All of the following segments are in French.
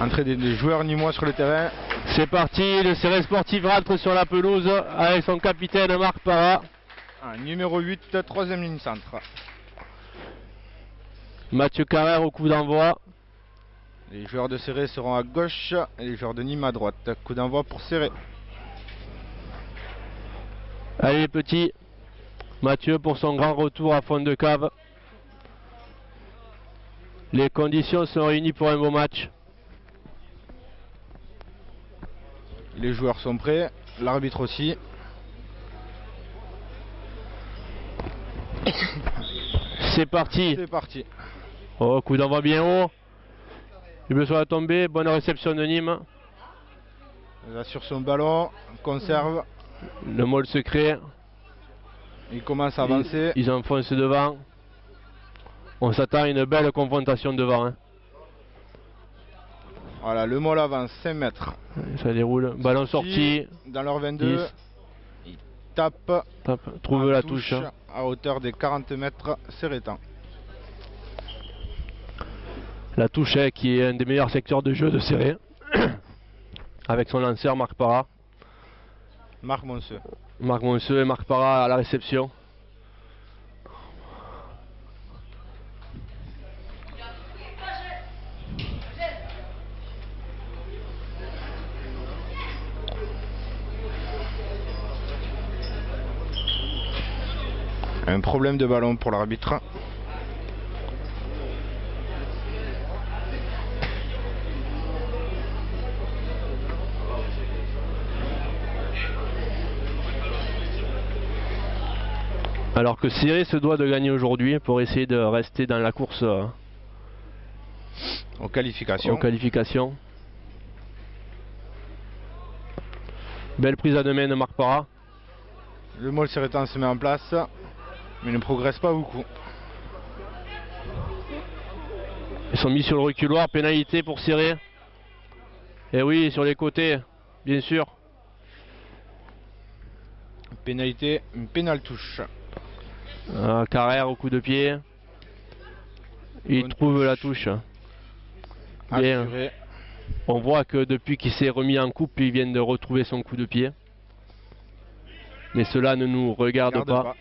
Entrée des joueurs nîmois sur le terrain. C'est parti, le Céré Sportif rentre sur la pelouse avec son capitaine Marc Parra. Numéro 8, troisième ligne centre. Mathieu Carrère au coup d'envoi. Les joueurs de Céré seront à gauche et les joueurs de Nîmes à droite. Coup d'envoi pour Céré. Allez les petits, Mathieu pour son grand retour à fond de cave. Les conditions sont réunies pour un beau match. Les joueurs sont prêts, l'arbitre aussi. C'est parti. C'est parti. Oh, coup d'envoi bien haut. Il sur la tombée, bonne réception de Nîmes. Là sur son ballon, conserve. Le môle secret. Il commence à avancer. Ils enfoncent devant. On s'attend à une belle confrontation devant. Hein. Voilà, le môle avance 5 mètres. Ça déroule. Ballon sorti. Dans leur 22. 10. Il tape. Trouve la touche. À hauteur des 40 mètres, Cérétan. La touche qui est un des meilleurs secteurs de jeu de Céré. Avec son lanceur Marc Parra. Marc Monceux. Marc Monceux et Marc Parra à la réception. Un problème de ballon pour l'arbitre. Alors que Céré se doit de gagner aujourd'hui pour essayer de rester dans la course aux qualifications. Belle prise à deux mains de Marc Parra. Le môle Cérétan se met en place, mais ne progresse pas beaucoup. Ils sont mis sur le reculoir, pénalité pour Céré. Et oui, sur les côtés, bien sûr. Pénalité, une pénale touche. Carrère au coup de pied. Il trouve la touche. Bien. Assuré. On voit que depuis qu'il s'est remis en coupe, il vient de retrouver son coup de pied. Mais cela ne nous regarde pas.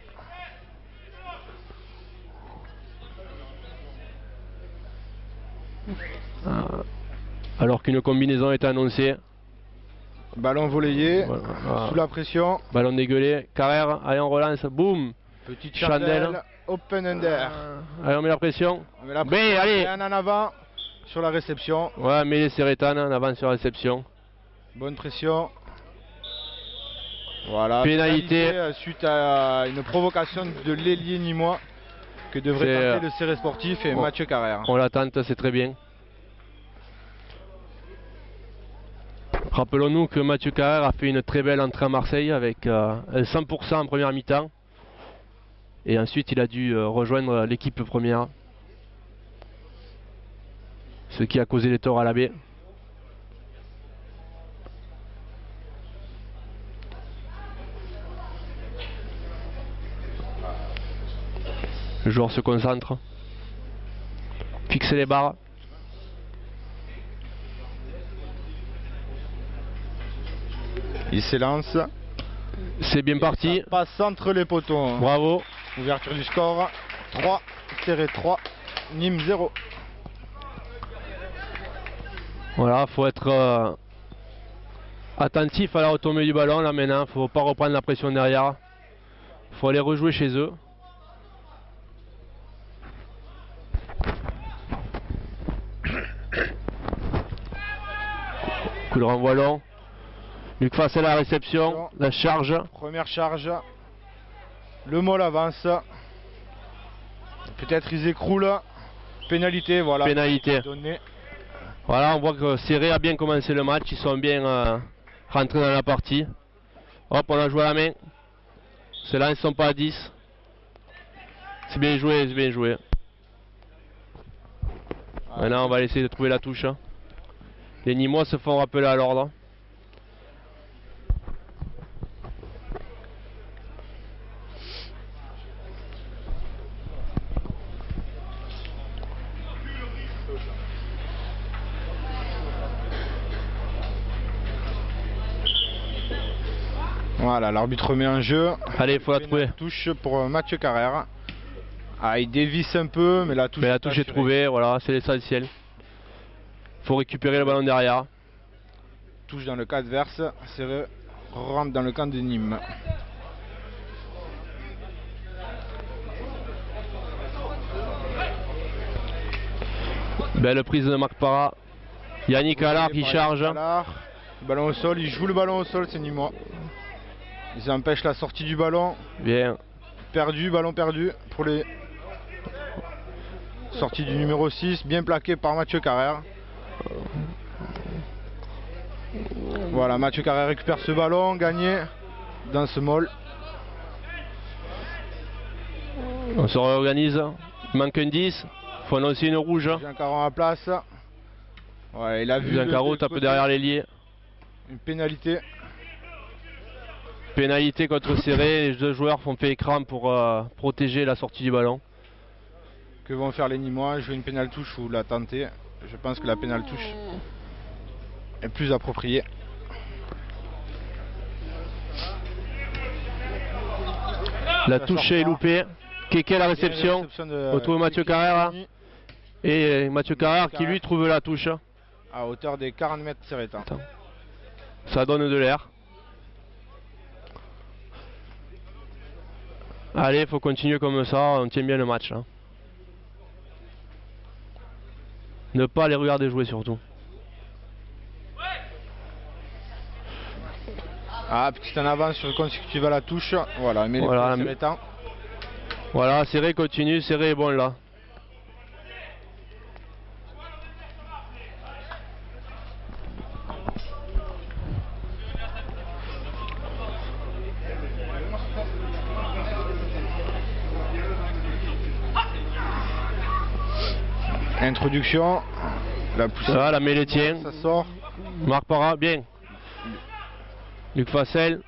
Alors qu'une combinaison est annoncée. Ballon volleyé, sous la pression. Ballon dégueulé, Carrère, allez on relance, boum. Petite chandelle, open under. Allez on met la pression. Allez. Un en avant sur la réception. Ouais, mais les Cérétan en avant sur la réception. Bonne pression. Voilà, pénalité suite à une provocation de l'ailier nîmois que devrait tenter le Céré Sportif et Mathieu Carrère. On l'attente, c'est très bien. Rappelons-nous que Mathieu Carrère a fait une très belle entrée à Marseille avec 100% en première mi-temps. Et ensuite il a dû rejoindre l'équipe première. Ce qui a causé les torts à la baie. Le joueur se concentre. Fixe les barres. Il s'élance. C'est bien parti. Ça passe entre les poteaux. Bravo. Ouverture du score. 3, Céré 3, Nîmes 0. Voilà, faut être attentif à la retombée du ballon là maintenant. Faut pas reprendre la pression derrière. Faut aller rejouer chez eux. Coup de renvoi long. Luc face à la réception, la charge. Première charge. Le môle avance. Peut-être ils écroulent. Pénalité, voilà. Pénalité. Voilà, on voit que Céré a bien commencé le match. Ils sont bien rentrés dans la partie. Hop, on a joué à la main. Ceux-là, ils ne sont pas à 10. C'est bien joué, c'est bien joué. Maintenant, on va essayer de trouver la touche. Les Nîmois se font rappeler à l'ordre. Voilà, l'arbitre met en jeu. Allez, il faut la trouver. Touche pour Mathieu Carrère. Ah, il dévisse un peu, mais la touche, est trouvée, voilà, c'est l'essentiel. Il faut récupérer le ballon derrière. Touche dans le cas adverse, Serré rentre dans le camp de Nîmes. Belle prise de Marc Parra. Yannick Allard qui charge. Ballon au sol, il joue le ballon au sol, c'est Nîmois. Ils empêchent la sortie du ballon. Bien. Perdu, ballon perdu pour les sorties du numéro 6, bien plaqué par Mathieu Carrère. Voilà, Mathieu Carrère récupère ce ballon, gagné dans ce mall. On se réorganise. Il manque un 10. Il faut annoncer une rouge. Giancarlo à place. Ouais, il a vu. Giancarlo tape derrière l'ailier. Une pénalité. Pénalité contre Serré. Les deux joueurs font fait écran pour protéger la sortie du ballon. Que vont faire les Nîmois? Jouer une pénale touche ou la tenter? Je pense que la pénale touche est plus appropriée. La touche est loupée. Kéké la réception. Retrouve Mathieu Carrère. Et Mathieu Carrère qui lui trouve la touche. À hauteur des 40 mètres Serretan. Ça donne de l'air. Allez, il faut continuer comme ça, on tient bien le match. Hein. Ne pas les regarder jouer surtout. Ah, petit en avance sur le consécutif à la touche. Voilà, mais voilà, les Serretan. Voilà, Serré continue, Serré est bon là. Introduction. La poussée. Ah, la mêlée tient. Ça sort. Marc Parra, bien. Luc Facel.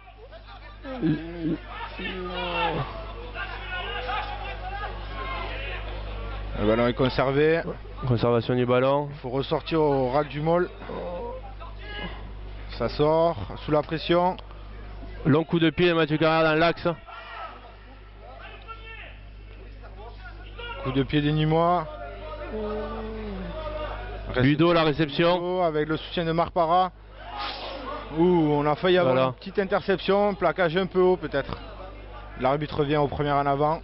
Le ballon est conservé. Conservation du ballon. Il faut ressortir au rack du mall. Ça sort sous la pression. Long coup de pied de Mathieu Carrère dans l'axe. Coup de pied des Nîmois. Budo la réception. Avec le soutien de Marc Parra. Ouh, on a failli avoir une petite interception. Plaquage un peu haut peut-être. L'arbitre vient au premier en avant.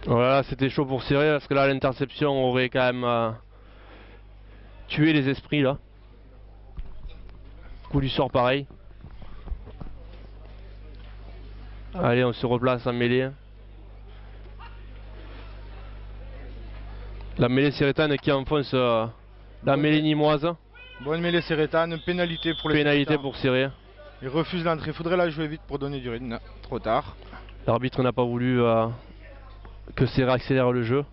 Voilà, c'était chaud pour Serré parce que là l'interception aurait quand même tué les esprits là. Coup du sort pareil. Allez, on se replace en mêlée. La mêlée Serretane qui enfonce la mêlée nîmoise. Bonne mêlée Serretane, pénalité pour les Pénalité pour Serré. Il refuse l'entrée, il faudrait la jouer vite pour donner du rythme. Trop tard. L'arbitre n'a pas voulu que Serré accélère le jeu.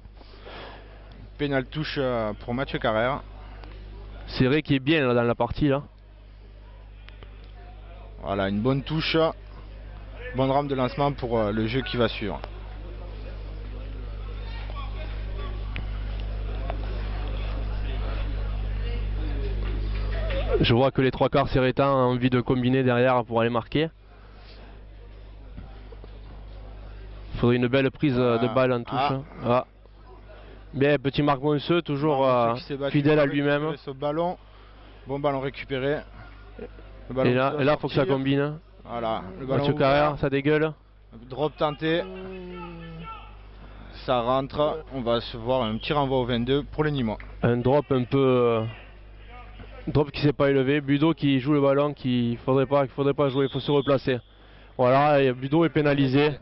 Pénale touche pour Mathieu Carrère. Serré qui est bien là, dans la partie là. Voilà, une bonne touche. Bonne rampe de lancement pour le jeu qui va suivre. Je vois que les trois quarts Serretan ont envie de combiner derrière pour aller marquer. Il faudrait une belle prise de balle en touche. Bien, petit Marc Monceux, toujours fidèle à lui-même. Ce ballon, bon ballon récupéré. Et là, il faut que ça combine. Voilà, le ballon Mathieu Carrère, ça dégueule. Drop tenté. Ça rentre. On va se voir un petit renvoi au 22 pour les Nîmois. Un drop un peu. Drop qui s'est pas élevé. Budo qui joue le ballon qu'il faudrait pas jouer, il faut se replacer. Voilà, et Budo est pénalisé.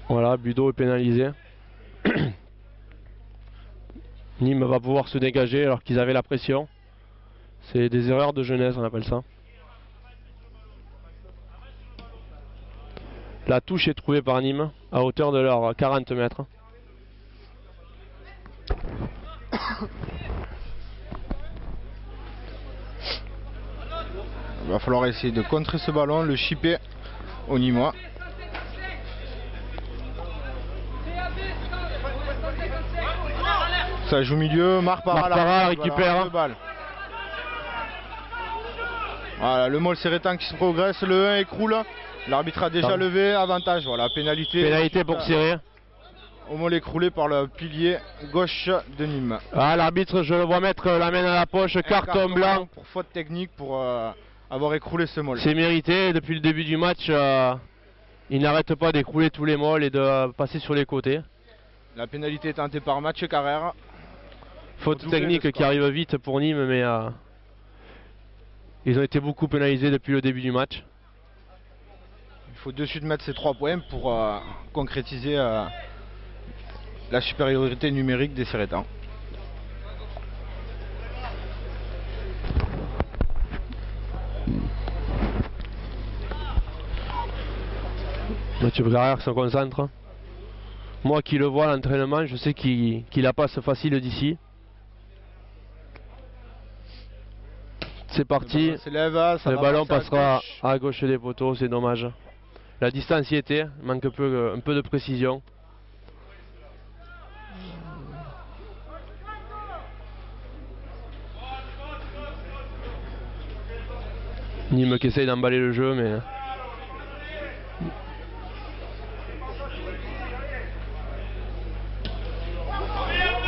Voilà, Budo est pénalisé. Nîmes va pouvoir se dégager alors qu'ils avaient la pression. C'est des erreurs de jeunesse, on appelle ça. La touche est trouvée par Nîmes à hauteur de leurs 40 mètres. Il va falloir essayer de contrer ce ballon, le chipper au Nîmois. Ça joue milieu, Marc Parra récupère. Voilà, le Mol Sérétan qui se progresse, le 1 écroule. L'arbitre a déjà levé, avantage, voilà, pénalité. Pénalité pour Serré. Au Mol écroulé par le pilier gauche de Nîmes. Ah, l'arbitre, je le vois mettre la main dans la poche, carton blanc. Pour faute technique, pour avoir écroulé ce Mol. C'est mérité, depuis le début du match, il n'arrête pas d'écrouler tous les Mols et de passer sur les côtés. La pénalité est tentée par Mathieu Carrère. Faute technique qui arrive vite pour Nîmes, mais ils ont été beaucoup pénalisés depuis le début du match. Il faut de suite mettre ces 3 points pour concrétiser la supériorité numérique des Sérétans. Mathieu Carrère se concentre. Moi qui le vois à l'entraînement, je sais qu'il la passe facile d'ici. C'est parti. Le ballon passera à gauche des poteaux, c'est dommage. La distance y était, il manque un peu de précision. Nîmes qui essaye d'emballer le jeu, mais...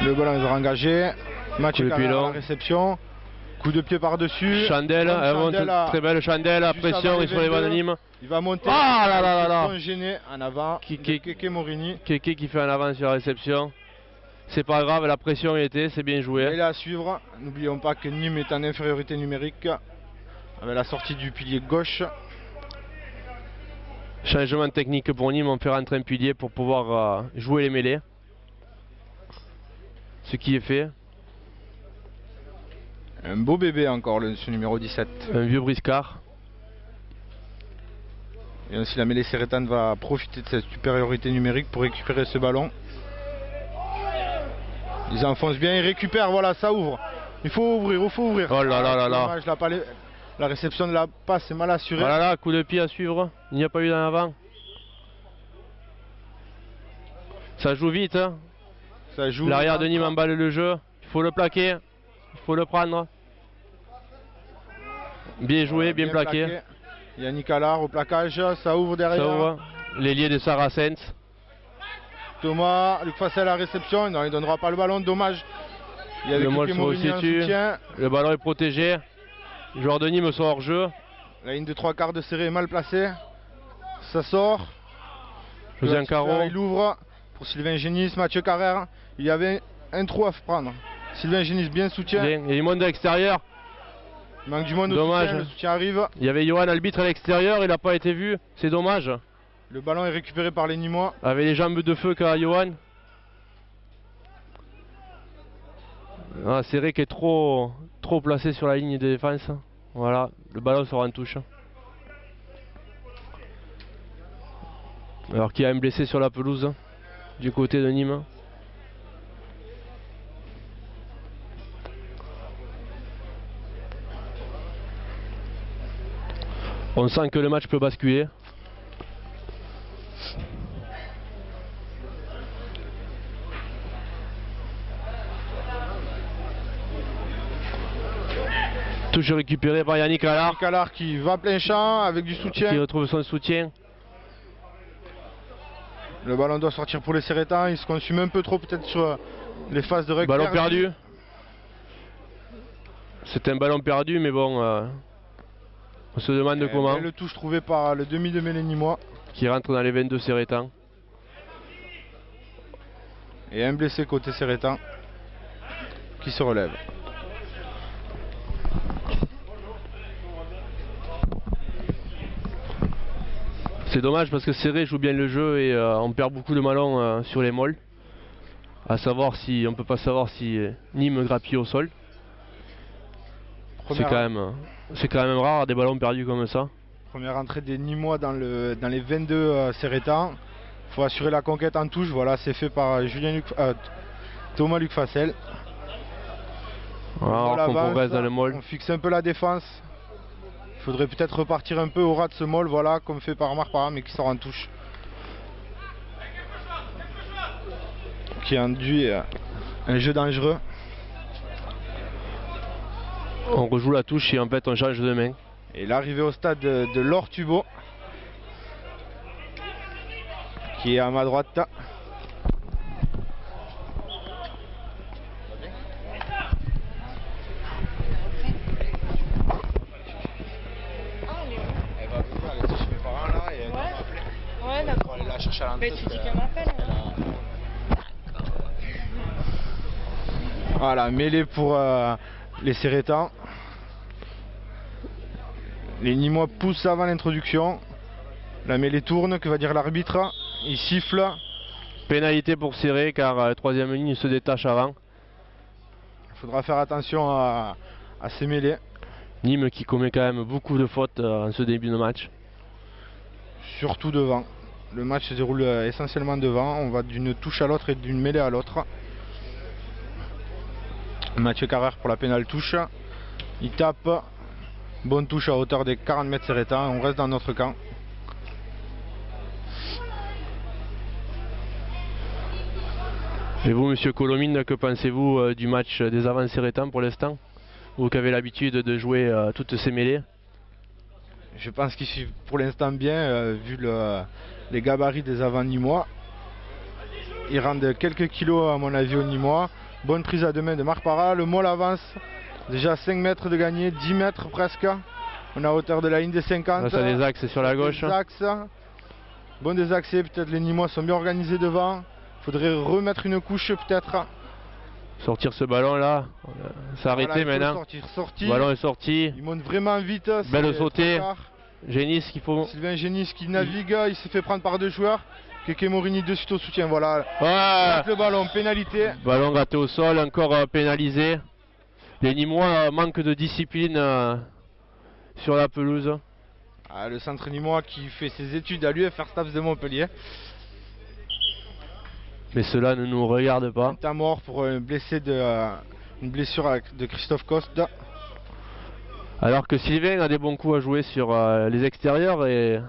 Le ballon est engagé. Mathieu Carrère à la réception. Coup de pied par-dessus. Chandelle, très belle Chandelle, pression et sur les bancs de Nîmes. Il va monter. Ah là là là là. Ils sont gênés en avant. Keke Morini. Keke qui fait en avant sur la réception. C'est pas grave, la pression y était, c'est bien joué. Et là à suivre, n'oublions pas que Nîmes est en infériorité numérique avec la sortie du pilier gauche. Changement technique pour Nîmes, on fait rentrer un pilier pour pouvoir jouer les mêlées. Ce qui est fait. Un beau bébé encore, ce numéro 17. Un vieux briscard. Et ainsi la mêlée sérétane va profiter de cette supériorité numérique pour récupérer ce ballon. Ils enfoncent bien, ils récupèrent, voilà, ça ouvre. Il faut ouvrir, il faut ouvrir. Oh là là là là. Dommage, la réception de la passe est mal assurée. Voilà là, coup de pied à suivre. Il n'y a pas eu d'en avant. Ça joue vite. Hein. L'arrière de Nîmes emballe le jeu. Il faut le plaquer. Il faut le prendre. Bien joué, bien plaqué. Yannick Allard au plaquage, ça ouvre derrière. Ça ouvre. L'ailier de Saracens. Thomas, Luc Fassel à la réception, non, il ne donnera pas le ballon, dommage. Il y a le Mol se resitue. Le ballon est protégé. Les joueurs de Nîmes sont hors jeu. La ligne de 3/4 de serré est mal placée. Ça sort. José Caro. Il ouvre pour Sylvain Génis, Mathieu Carrère. Il y avait un trou à prendre. Sylvain Génis bien soutien. Il y a du monde à l'extérieur. Il manque du monde au dommage. soutien, le soutien arrive. Il y avait Johan Albitre à l'extérieur, il n'a pas été vu. C'est dommage. Le ballon est récupéré par les Nîmois. Avec les jambes de feu qu'a Johan. Ah, Serré qui est trop placé sur la ligne de défense. Voilà, le ballon sera en touche. Alors qu'il y a un blessé sur la pelouse du côté de Nîmes. On sent que le match peut basculer. Touche récupérée par Yannick Allard. Yannick Allard qui va plein champ avec du soutien. Qui retrouve son soutien. Le ballon doit sortir pour les Sérétans. Il se consume un peu trop peut-être sur les phases de récupération. Ballon perdu. C'est un ballon perdu mais bon... on se demande comment. Le touche trouvé par le demi de mêlée Nîmois. Qui rentre dans les 22 Sérétans. Et un blessé côté Sérétan qui se relève. C'est dommage parce que Serré joue bien le jeu et on perd beaucoup de ballons sur les Mols. À savoir si on peut pas savoir si Nîmes grappille au sol. C'est quand même rare des ballons perdus comme ça. Première entrée des Nîmois dans les 22 Sérétans. Il faut assurer la conquête en touche. Voilà, c'est fait par Thomas Luc Fassel. Voilà, on progresse dans le Mol. On fixe un peu la défense. Il faudrait peut-être repartir un peu au ras de ce Mol, voilà, comme fait par Marc Parra, mais qui sort en touche. Qui induit un jeu dangereux. On rejoue la touche et en fait on change de main. Et l'arrivée au stade de Laure Tubeau, qui est à ma droite. Ouais, d'accord. Aller la chercher à l'entrée. Tu dis qu'elle m'appelle. Voilà, mêlée pour les Sérétans. Les Nîmois poussent avant l'introduction. La mêlée tourne, que va dire l'arbitre? Il siffle. Pénalité pour Serré car la troisième ligne se détache avant. Il faudra faire attention à ces mêlées. Nîmes qui commet quand même beaucoup de fautes en ce début de match. Surtout devant. Le match se déroule essentiellement devant. On va d'une touche à l'autre et d'une mêlée à l'autre. Mathieu Carrère pour la pénale touche. Il tape. Bonne touche à hauteur des 40 mètres Sérétans. On reste dans notre camp. Et vous, monsieur Colomine, que pensez-vous du match des avants Sérétans pour l'instant? Vous qui avez l'habitude de jouer toutes ces mêlées? Je pense qu'ils suivent pour l'instant bien, vu les gabarits des avants nîmois. Ils rendent quelques kilos à mon avis aux Nîmois. Bonne prise à deux mains de Marc Parra. Le Mol avance. Déjà 5 mètres de gagné, 10 mètres presque. On est à hauteur de la ligne des 50. Là, ça des axes sur la gauche. Des axes. Bon désaxé, peut-être les Nîmois sont bien organisés devant. Faudrait remettre une couche peut-être. Sortir ce ballon là. C'est arrêté voilà, maintenant. Le ballon est sorti. Il monte vraiment vite. Belle sautée. Génis qu'il faut. Sylvain Génis qui navigue. Il s'est fait prendre par deux joueurs. Keke Morini de suite au soutien. Voilà. Ouais. Le ballon, pénalité. Ballon gratté au sol, encore pénalisé. Les Nîmois manquent de discipline sur la pelouse. Ah, le centre nîmois qui fait ses études à l'UFR Staps de Montpellier. Mais cela ne nous regarde pas. Un temps mort pour un blessé une blessure de Christophe Coste. Alors que Sylvain a des bons coups à jouer sur les extérieurs et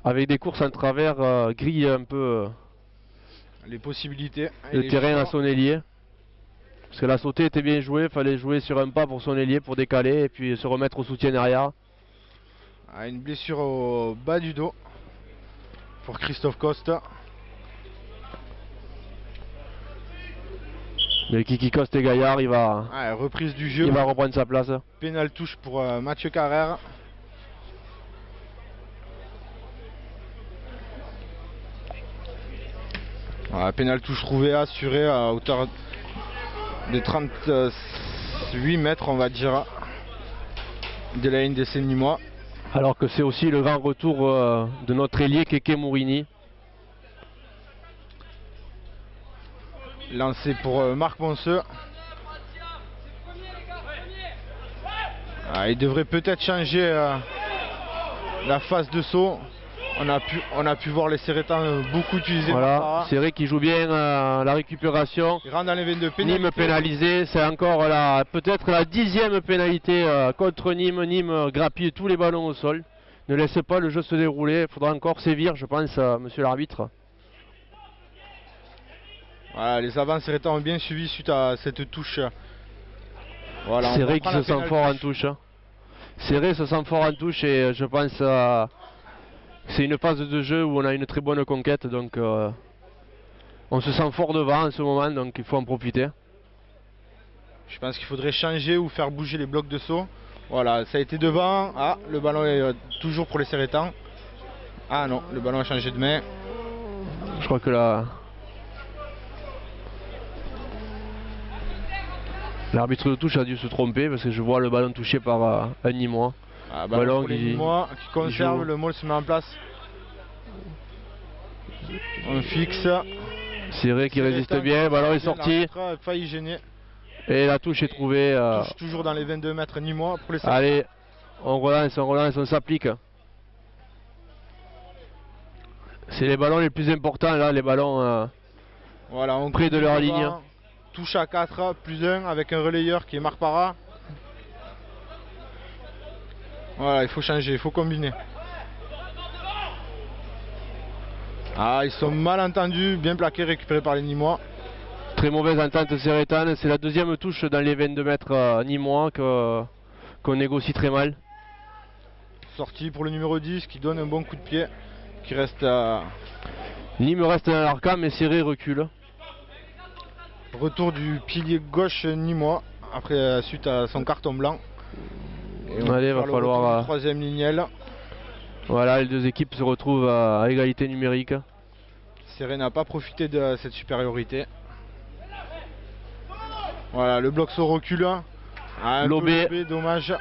avec des courses en travers grille un peu les possibilités. Le terrain à son ailier. Parce que la sautée était bien jouée, il fallait jouer sur un pas pour son ailier pour décaler et puis se remettre au soutien derrière. Ah, une blessure au bas du dos pour Christophe Coste. Mais Kiki Coste est gaillard, il va, reprise du jeu. Il va reprendre sa place. Pénale touche pour Mathieu Carrère. Pénale touche trouvée, assurée à hauteur de 38 mètres, on va dire, de la ligne des Nîmois. Alors que c'est aussi le grand retour de notre ailier Keke Morini. Lancé pour Marc Monceux. Il devrait peut-être changer la phase de saut. On a pu voir les Sérétans beaucoup utiliser. Voilà, c'est vrai qu'il joue bien la récupération. Il rentre dans les 22 pénalités. Nîmes pénalisé, c'est encore peut-être la 10e pénalité contre Nîmes. Nîmes grappille tous les ballons au sol. Ne laisse pas le jeu se dérouler. Il faudra encore sévir, je pense, monsieur l'arbitre. Voilà, les avants Sérétans ont bien suivi suite à cette touche. Voilà, c'est vrai qu'il se sent fort en touche. Serré se sent fort en touche et je pense c'est une phase de jeu où on a une très bonne conquête, donc on se sent fort devant en ce moment, donc il faut en profiter. Je pense qu'il faudrait changer ou faire bouger les blocs de saut. Voilà, ça a été devant. Ah, le ballon est toujours pour les Sérétans. Ah non, le ballon a changé de main. Je crois que l'arbitre de touche a dû se tromper parce que je vois le ballon touché par un Nîmois. Ballon pour les Nîmois qui conserve, le Maul se met en place. On fixe. C'est vrai qu'il résiste bien, le ballon est sorti. Failli gêner. Et la touche est trouvée. Touche toujours dans les 22 mètres Nîmois pour les Sérétans. Allez, on relance, on s'applique. C'est les ballons les plus importants là, les ballons voilà, on près de leur ligne. Touche à 4, plus 1 avec un relayeur qui est Marc Parra. Voilà, il faut changer, il faut combiner. Ah, ils sont mal entendus, bien plaqués, récupérés par les Nîmois. Très mauvaise entente sérétane, c'est la deuxième touche dans les 22 mètres Nîmois qu'on négocie très mal. Sortie pour le numéro 10 qui donne un bon coup de pied. Qui reste à... Nîmes reste dans leur camp, mais Serré recule. Retour du pilier gauche nîmois après suite à son carton blanc. Et Allez, va falloir. Troisième lignelle. Voilà, les deux équipes se retrouvent à égalité numérique. Serré n'a pas profité de cette supériorité. Voilà, le bloc se recule. Lobé, dommage.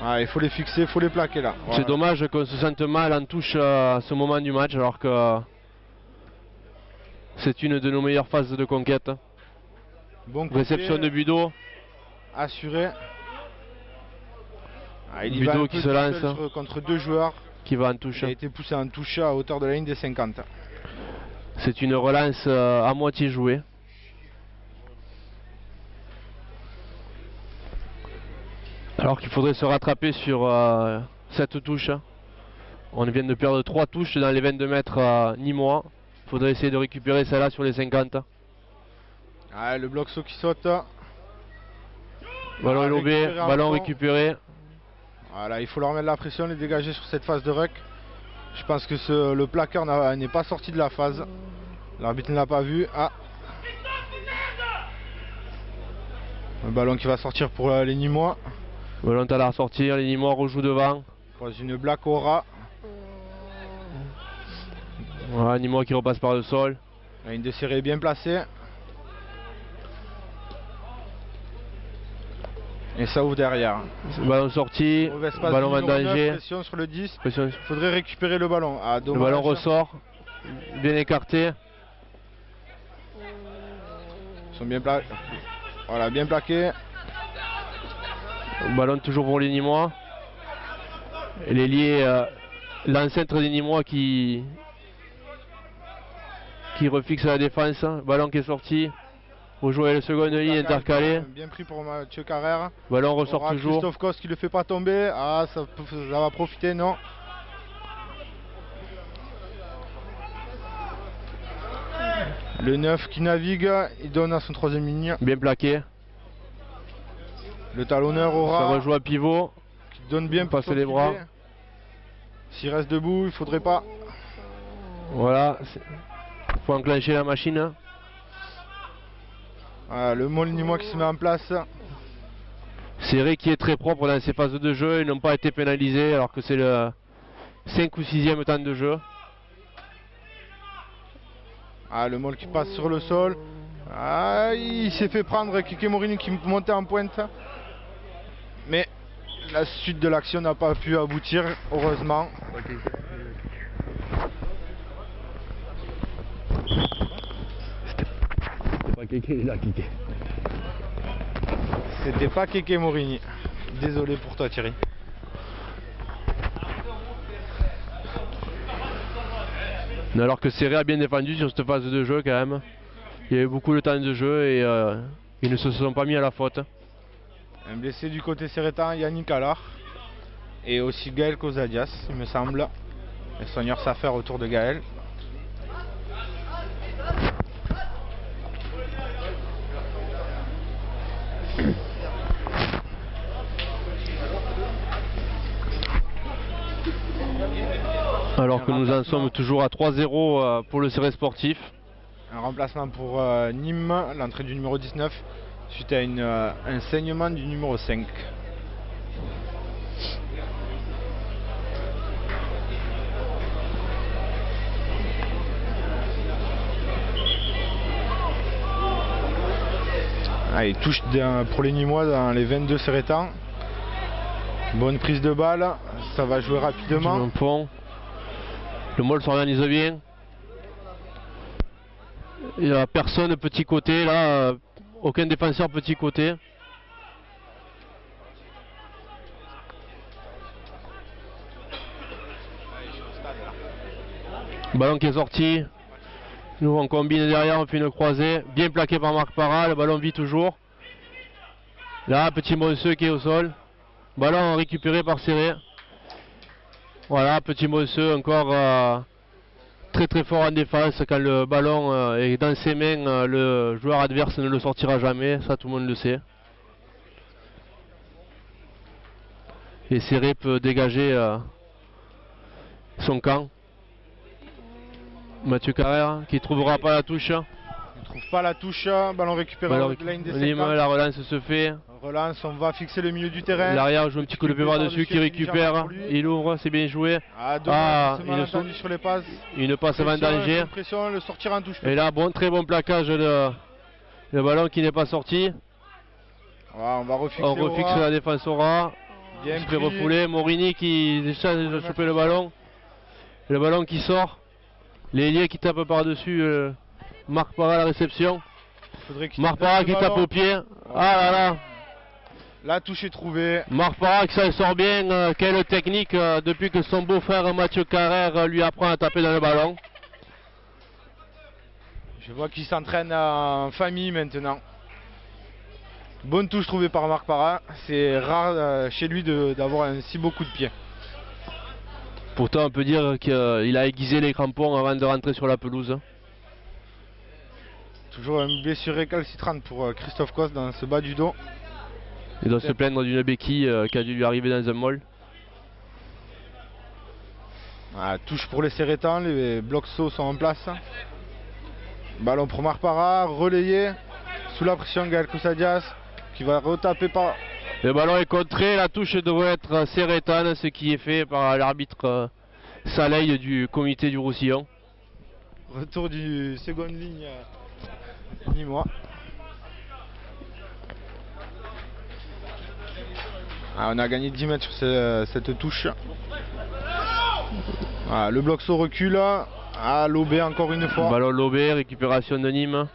Il faut les fixer, il faut les plaquer là. Voilà. C'est dommage qu'on se sente mal en touche à ce moment du match, alors que c'est une de nos meilleures phases de conquête. Bon réception de Budo. Assuré. Il Budo qui se lance. Contre deux joueurs. Qui va en touche. Il a été poussé en touche à hauteur de la ligne des 50. C'est une relance à moitié jouée. Alors qu'il faudrait se rattraper sur cette touche. On vient de perdre 3 touches dans les 22 mètres nîmois. Il faudrait essayer de récupérer celle-là sur les 50. Le bloc saut qui saute. Ballon lobé, ballon récupéré. Voilà, il faut leur mettre la pression, les dégager sur cette phase de ruck. Je pense que le plaqueur n'est pas sorti de la phase. L'arbitre ne l'a pas vu. Un ballon qui va sortir pour les Nîmois. Ballon à la sortir, les Nîmois rejouent devant. Dans une blague au ras. Voilà, Nîmois qui repasse par le sol. Une de série bien placée. Et ça ouvre derrière. Ballon sorti, ballon en danger. Pression sur le 10. Il faudrait récupérer le ballon. Le ballon ressort, bien écarté. Ils sont bien plaqués. Voilà, bien plaqués. Ballon toujours pour les Nîmois. Et l'ailier, l'ancêtre des Nîmois qui refixe la défense. Ballon qui est sorti. Pour jouer le second ligne intercalé. Bien pris pour Mathieu Carrère. Ballon ressort toujours. Christophe Kos qui le fait pas tomber. Ça va profiter, non. Le 9 qui navigue, il donne à son troisième ligne. Bien plaqué. Le talonneur aura. Ça rejoue à pivot. Qui donne bien passer les bras. S'il reste debout, il faudrait pas. Voilà. Il faut enclencher la machine. Voilà, le Môle Nîmois qui se met en place. Serré qui est très propre dans ses phases de jeu. Ils n'ont pas été pénalisés alors que c'est le 5 ou 6e temps de jeu. Le Môle qui passe sur le sol. Il s'est fait prendre Kike Morini qui montait en pointe. Mais la suite de l'action n'a pas pu aboutir, heureusement. C'était pas Keke, il a Kike. C'était pas Keke Morini. Désolé pour toi, Thierry. Alors que Serré a bien défendu sur cette phase de jeu quand même. Il y avait beaucoup de temps de jeu et ils ne se sont pas mis à la faute. Un blessé du côté serrétain, Yannick Allard. Et aussi Gaël Kozadias, il me semble. Les soigneurs s'affairent autour de Gaël. Alors que nous en sommes toujours à 3-0 pour le Serré sportif. Un remplacement pour Nîmes, l'entrée du numéro 19, suite à un saignement du numéro 5. Il touche pour les Nîmois dans les 22 serrétans. Bonne prise de balle, ça va jouer rapidement. Le Môle s'organise bien. Il n'y a personne petit côté là, aucun défenseur petit côté. Ballon qui est sorti. Nous on combine derrière, on fait une croisée. Bien plaqué par Marc Parra, le ballon vit toujours. Là, petit Monseux qui est au sol. Ballon récupéré par Serré. Voilà, petit Monseux encore très très fort en défense. Quand le ballon est dans ses mains, le joueur adverse ne le sortira jamais, ça tout le monde le sait. Et Serré peut dégager son camp. Mathieu Carrère qui ne trouvera pas la touche. Il ne trouve pas la touche, ballon récupéré Alors, à la ligne des 50. la relance se fait. Relance, on va fixer le milieu du terrain. L'arrière joue un petit coup de pied par-dessus qui récupère. Il ouvre, c'est bien joué. Sur les passes. Une passe avant danger. Le sortir en touche. Et là, très bon plaquage le ballon qui n'est pas sorti. On va refixer. On refixe la défense au ras. Il se fait refouler. Morini qui essaie de choper le ballon. Le ballon qui sort. L'ailier qui tape par-dessus. Marc Parra à la réception. Marc Parra qui tape au pied. Ah là là. La touche est trouvée. Marc Parra qui s'en sort bien. Quelle technique depuis que son beau-frère Mathieu Carrère lui apprend à taper dans le ballon. Je vois qu'il s'entraîne en famille maintenant. Bonne touche trouvée par Marc Parra. C'est rare chez lui d'avoir un si beau coup de pied. Pourtant on peut dire qu'il a aiguisé les crampons avant de rentrer sur la pelouse. Toujours une blessure récalcitrante pour Christophe Coste dans ce bas du dos. Il doit se plaindre d'une béquille qui a dû lui arriver dans un molle. Touche pour les Serretans, les blocs sauts sont en place. Ballon pour Marc Parra, relayé sous la pression Gaël Coussadias qui va retaper par... Le ballon est contré, la touche devrait être Serretane, ce qui est fait par l'arbitre Saleil du comité du Roussillon. Retour du seconde ligne nîmois. On a gagné 10 mètres sur cette touche. Le bloc saut recule. Lobé encore une fois. Ballon lobé, récupération de Nîmes.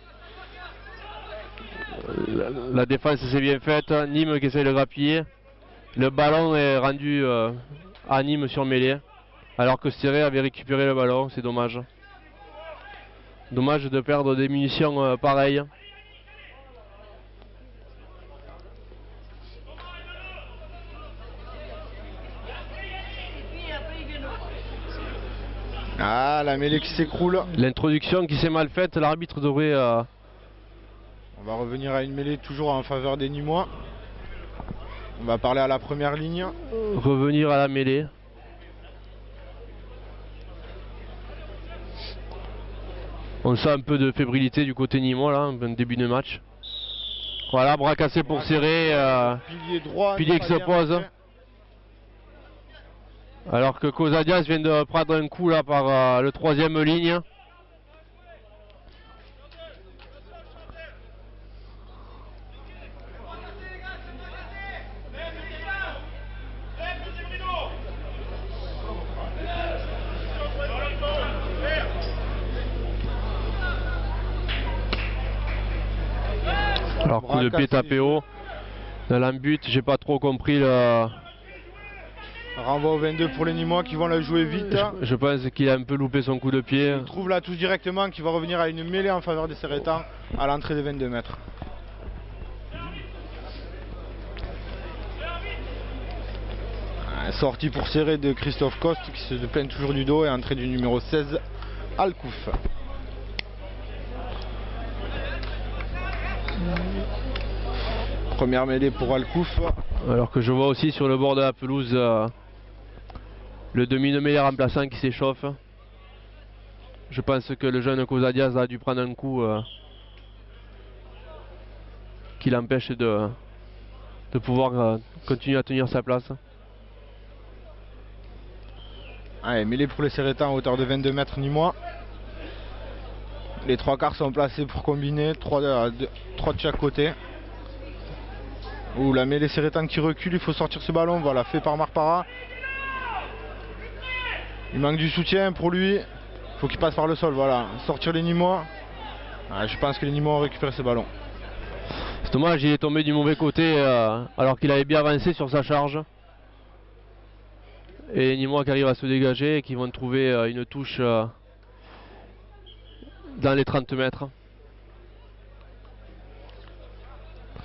La défense s'est bien faite. Nîmes qui essaie de grappiller. Le ballon est rendu à Nîmes sur mêlée. Alors que Serré avait récupéré le ballon, c'est dommage. Dommage de perdre des munitions pareilles. La mêlée qui s'écroule. L'introduction qui s'est mal faite, l'arbitre devrait... On va revenir à une mêlée toujours en faveur des Nîmois. On va parler à la première ligne. Revenir à la mêlée. On sent un peu de fébrilité du côté Nîmois là, un début de match. Voilà, bras cassé pour Serré. Pilier droit. Pilier qui se pose. Alors que Coussadias vient de prendre un coup là par le troisième ligne. Alors coup de pied tapé haut dans l'embut, j'ai pas trop compris le... Renvoi au 22 pour les Nîmois qui vont la jouer vite. Je pense qu'il a un peu loupé son coup de pied. Il trouve la touche directement qui va revenir à une mêlée en faveur des Serretans à l'entrée des 22 mètres. Sortie pour serrer de Christophe Coste qui se plaint toujours du dos et entrée du numéro 16 Alcouf. Première mêlée pour Alcouf. Alors que je vois aussi sur le bord de la pelouse le demi-mêlée remplaçant qui s'échauffe. Je pense que le jeune Coussadias a dû prendre un coup qui l'empêche de pouvoir continuer à tenir sa place. Allez, mêlée pour les Serretans à hauteur de 22 mètres Nîmois. Les trois quarts sont placés pour combiner, 3 de chaque côté. La mêlée Serretans qui recule, il faut sortir ce ballon, voilà, fait par Marc Parra. Il manque du soutien pour lui, il faut qu'il passe par le sol, voilà, sortir les Nîmois. Je pense que les Nîmois ont récupéré ce ballon. C'est dommage, il est tombé du mauvais côté alors qu'il avait bien avancé sur sa charge. Et les Nîmois qui arrivent à se dégager et qui vont trouver une touche dans les 30 mètres.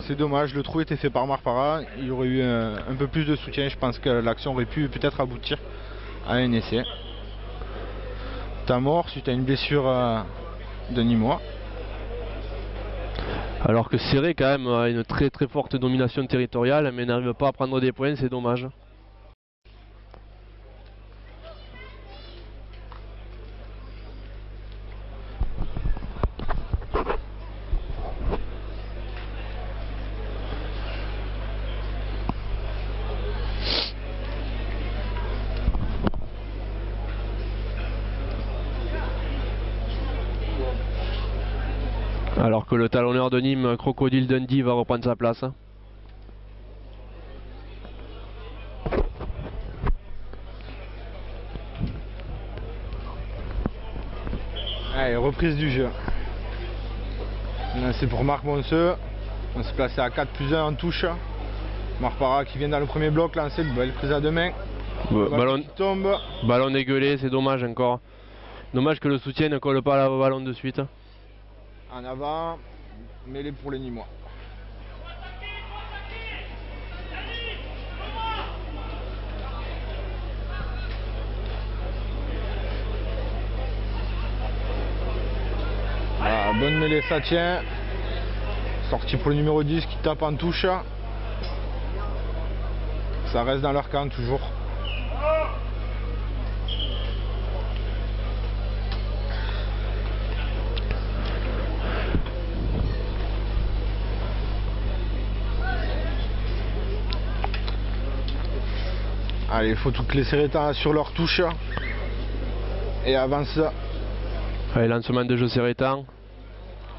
C'est dommage, le trou était fait par Marc Parra. Il y aurait eu un peu plus de soutien. Je pense que l'action aurait pu peut-être aboutir à un essai. T'as mort suite à une blessure de Nîmois. Alors que Serré quand même a une très forte domination territoriale mais n'arrive pas à prendre des points, c'est dommage. Alors que le talonneur de Nîmes, Crocodile Dundee, va reprendre sa place. Allez, reprise du jeu. Là c'est pour Marc Monceux. On s'est placé à 4+1 en touche. Marc Parra qui vient dans le premier bloc, lancer une belle prise à deux mains. Ballon qui tombe. Ballon dégueulé, c'est dommage encore. Dommage que le soutien ne colle pas le ballon de suite. En avant, mêlée pour les Nîmois. Voilà, bonne mêlée, ça tient. Sortie pour le numéro 10 qui tape en touche. Ça reste dans leur camp toujours. Allez, il faut toutes les Sérétans sur leur touche. Et avance. Allez, lancement de jeu Sérétan.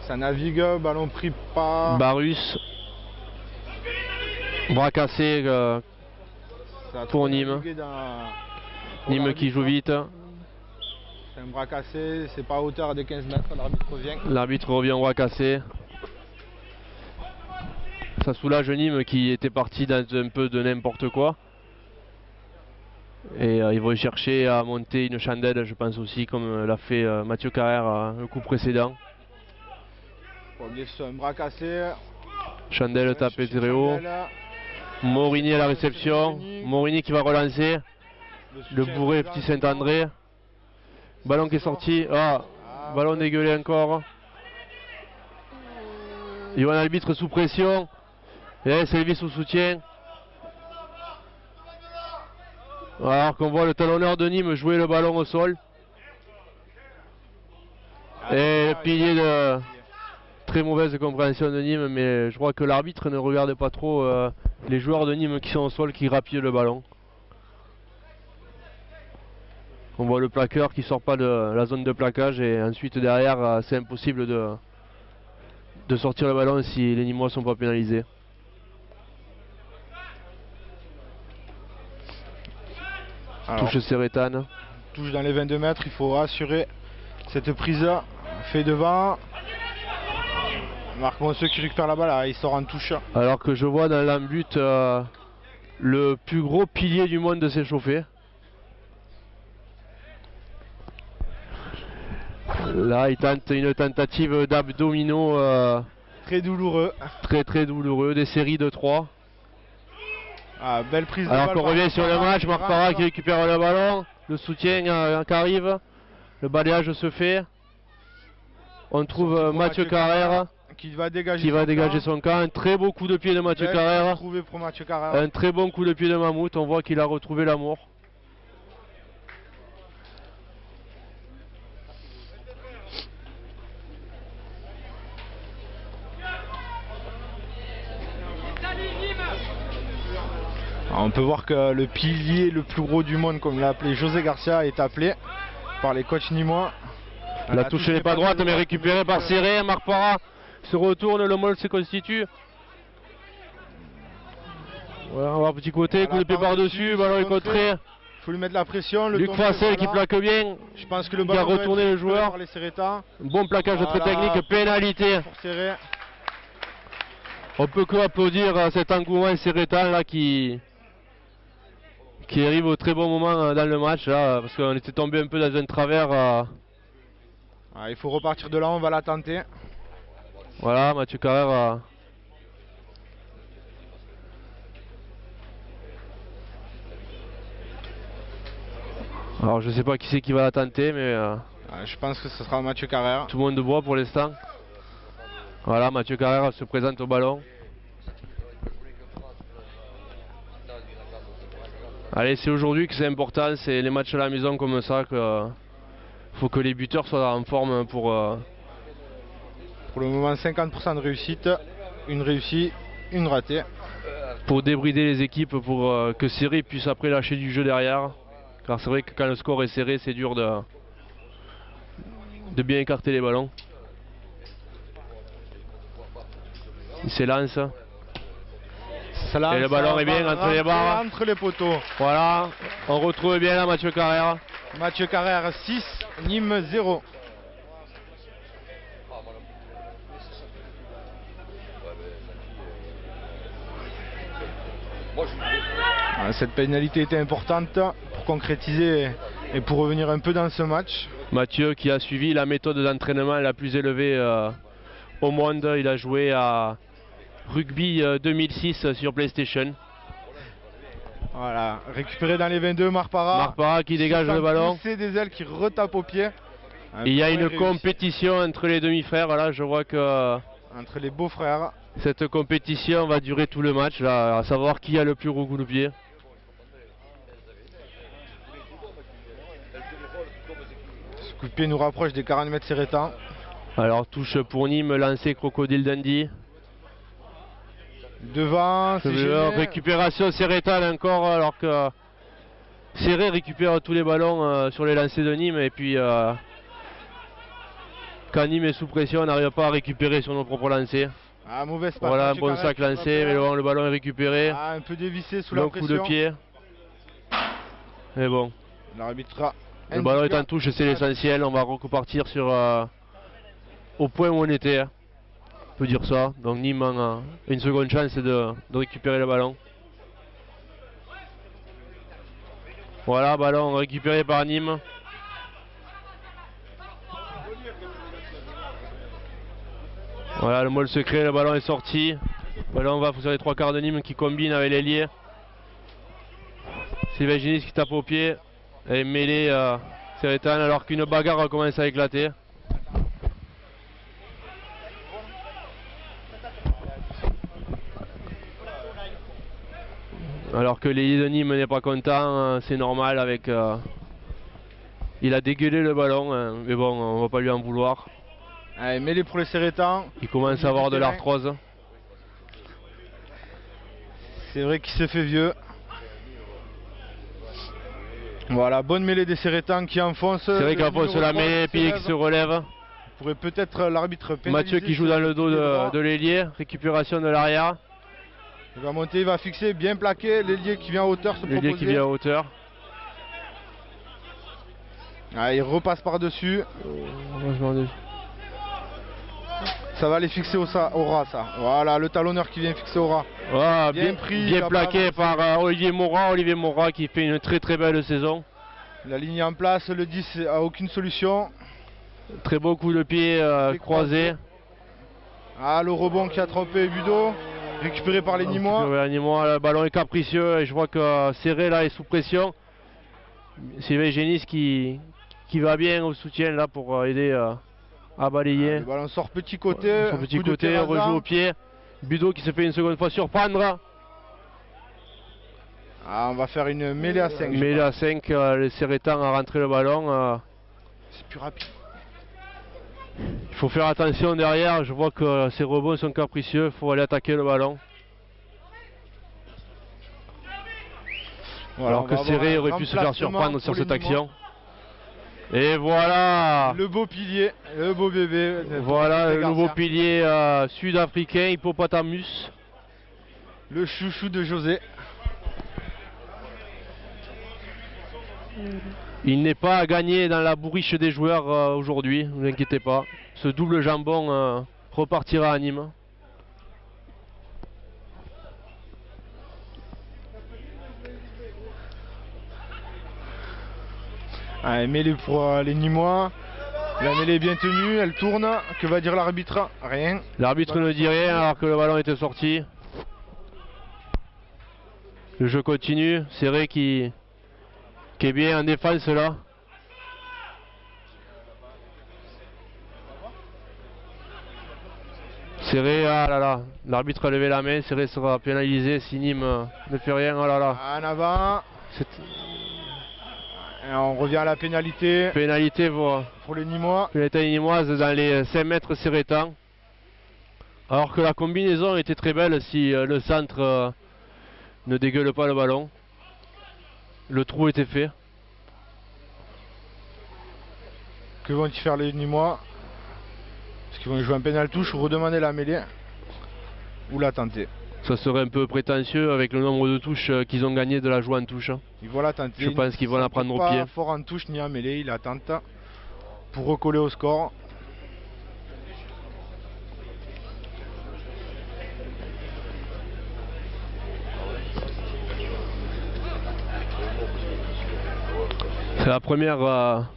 Ça navigue, ballon pris par Barus. Bras cassé pour Nîmes. Nîmes qui joue vite. C'est un bras cassé, c'est pas à hauteur des 15 mètres, l'arbitre revient. L'arbitre revient au bras cassé. Ça soulage Nîmes qui était parti dans un peu de n'importe quoi. Et ils vont chercher à monter une chandelle, je pense aussi, comme l'a fait Mathieu Carrère le coup précédent. Un bras cassé. Chandelle tapé très haut. Morini à la réception. Morini qui va relancer. Le bourré petit Saint-André. Ballon qui est sorti. Ah, ballon dégueulé encore. Yohan Arbitre sous pression. Et Sylvie sous soutien. Alors qu'on voit le talonneur de Nîmes jouer le ballon au sol. Et le pilier de très mauvaise compréhension de Nîmes, mais je crois que l'arbitre ne regarde pas trop les joueurs de Nîmes qui sont au sol, qui rapillent le ballon. On voit le plaqueur qui sort pas de la zone de plaquage et ensuite derrière c'est impossible de sortir le ballon si les Nîmois ne sont pas pénalisés. Alors, touche Sérétane. Touche dans les 22 mètres, il faut assurer cette prise fait devant. Marc Monceux qui récupère la balle, là, il sort en touche. Alors que je vois dans l'embut le plus gros pilier du monde s'échauffer. Là il tente une tentative d'abdominaux très douloureux. Très douloureux, des séries de 3. Ah, belle prise de alors balle. qu'on revient sur le match, Marc Parra qui récupère le ballon, le soutien qui arrive, le balayage se fait. On trouve Mathieu Carrère qui va dégager son camp. Un très beau coup de pied de Mathieu Carrère. Un très bon coup de pied de Mammouth, on voit qu'il a retrouvé l'amour. Alors on peut voir que le pilier le plus gros du monde, comme l'a appelé José Garcia, est appelé par les coachs nîmois. La touche n'est pas droite mais récupérée par Serré. Marc Parra se retourne, le molde se constitue. Voilà, on va voir petit côté, coup de pied par-dessus, ballon est contré. Il faut lui mettre la pression. Luc Fassel qui plaque bien. Je pense que le ballon qui a retourné le joueur. Bon plaquage très technique, pénalité. On peut que applaudir cet engouement Sérétan là qui arrive au très bon moment dans le match là, parce qu'on était tombé un peu dans un travers. Il faut repartir de là, on va la tenter. Voilà, Mathieu Carrère. Alors je sais pas qui c'est qui va la tenter, mais je pense que ce sera Mathieu Carrère. Tout le monde boit pour l'instant. Voilà, Mathieu Carrère se présente au ballon. Allez, c'est aujourd'hui que c'est important, c'est les matchs à la maison comme ça que faut que les buteurs soient en forme pour le moment 50% de réussite, une réussie, une ratée. Pour débrider les équipes, pour que Serré puisse après lâcher du jeu derrière. Car c'est vrai que quand le score est serré, c'est dur de bien écarter les ballons. Il s'élance. Ça lance, Et le ballon ça est bien va entre les rentrer barres. entre les poteaux. Voilà, on retrouve bien là Mathieu Carrère. Mathieu Carrère 6, Nîmes 0. Cette pénalité était importante pour concrétiser et pour revenir un peu dans ce match. Mathieu qui a suivi la méthode d'entraînement la plus élevée au monde. Il a joué à Rugby 2006 sur PlayStation. Voilà, récupéré dans les 22, Marpara. Marpara qui dégage le ballon. C'est des ailes qui retapent au pied. Il y a une compétition entre les demi-frères. Voilà, je vois que entre les beaux-frères. Cette compétition va durer tout le match, là, à savoir qui a le plus gros coup de pied. Ce coup de pied nous rapproche des 40 mètres Serretan. Alors touche pour Nîmes, lancé Crocodile Dundee. Devant, c'est récupération Serretan encore, alors que Serré récupère tous les ballons sur les lancers de Nîmes. Et puis quand Nîmes est sous pression, on n'arrive pas à récupérer sur nos propres lancers. Ah, mauvaise passe. Voilà un bon sac lancé, mais le ballon est récupéré. Ah, un peu dévissé sous la pression. Coup de pied. Mais bon. L'arbitre. Le ballon est en touche, c'est l'essentiel. On va repartir sur au point où on était. On peut dire ça. Donc Nîmes a une seconde chance de récupérer le ballon. Voilà, ballon récupéré par Nîmes. Voilà le mot secret, le ballon est sorti. Le ballon va sur les trois quarts de Nîmes qui combine avec l'ailier. Sylvain Génis qui tape au pied. Et mêlé Serretan alors qu'une bagarre commence à éclater. Alors que l'ailier de Nîmes n'est pas content, c'est normal avec... il a dégueulé le ballon, mais bon, on va pas lui en vouloir. Allez, mêlé pour les Serretans. Il commence à avoir de l'arthrose. C'est vrai qu'il se fait vieux. Voilà, bonne mêlée des Serretans qui enfonce. C'est vrai qu'il enfonce la mêlée, puis qui se relève. Pourrait peut-être l'arbitre pénaliser. Mathieu qui joue dans le dos de l'ailier, récupération de l'arrière. Il va monter, il va fixer, bien plaqué. L'ailier qui vient à hauteur se proposer. L'ailier qui vient à hauteur. Ah, il repasse par-dessus. Ça va les fixer au ras, ça. Voilà, le talonneur qui vient fixer au ras. Ah, bien pris, bien plaqué par Olivier Morat. Olivier Morat qui fait une très très belle saison. La ligne en place, le 10 n'a aucune solution. Très beau coup de pied croisé. Ah, le rebond qui a trompé Budo. Récupéré par les Nîmois. Le ballon est capricieux et je vois que Serré là est sous pression. Sylvain Génis qui va bien au soutien là pour aider à balayer. Le ballon sort petit côté. Sur petit côté, rejoue au pied. Budo qui se fait une seconde fois surprendre. Ah, on va faire une mêlée à 5. Mêlée à 5, le Serretan a rentré le ballon. C'est plus rapide. Il faut faire attention derrière, je vois que ces rebonds sont capricieux, il faut aller attaquer le ballon. Voilà, alors que Serré aurait pu se faire surprendre sur cette action. Et voilà le beau pilier, le beau bébé. Voilà le nouveau pilier sud-africain, Hippopotamus. Le chouchou de José. Il n'est pas à gagner dans la bourriche des joueurs aujourd'hui, ne vous inquiétez pas. Ce double jambon repartira à Nîmes. Allez, mêlée pour les Nîmois. La mêlée est bien tenue, elle tourne. Que va dire l'arbitre? Rien. L'arbitre ne dit rien alors que le ballon était sorti. Le jeu continue, Serré qui est bien en défense là. Serré, ah là là, l'arbitre a levé la main, Serré sera pénalisé si Nîmes ne fait rien, oh là là. En avant. Et on revient à la pénalité. Pénalité pour les Nîmois. Pénalité nîmoise dans les 5 mètres Serretan. Alors que la combinaison était très belle si le centre ne dégueule pas le ballon. Le trou était fait. Que vont-ils faire les Nîmois? Est-ce qu'ils vont jouer un pénal touche ou redemander la mêlée? ou la tenter. Ça serait un peu prétentieux avec le nombre de touches qu'ils ont gagné de la joie en touche. Ils vont la tenter. Je pense qu'ils vont la prendre au pied. Pas fort en touche ni en mêlée, il la tente pour recoller au score. C'est la première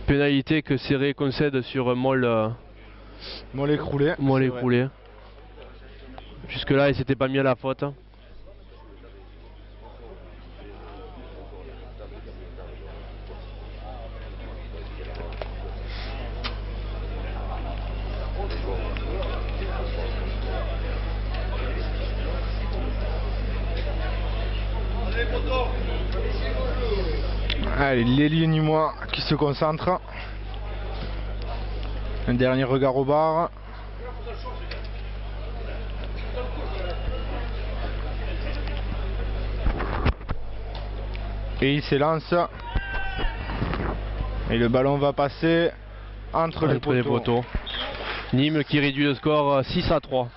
pénalité que Serré concède sur Moll écroulé. écroulé. Jusque là il s'était pas mis à la faute. Allez, l'ailier nîmois qui se concentre. Un dernier regard au bar. Et il s'élance. Et le ballon va passer entre les poteaux. Nîmes qui réduit le score 6-3.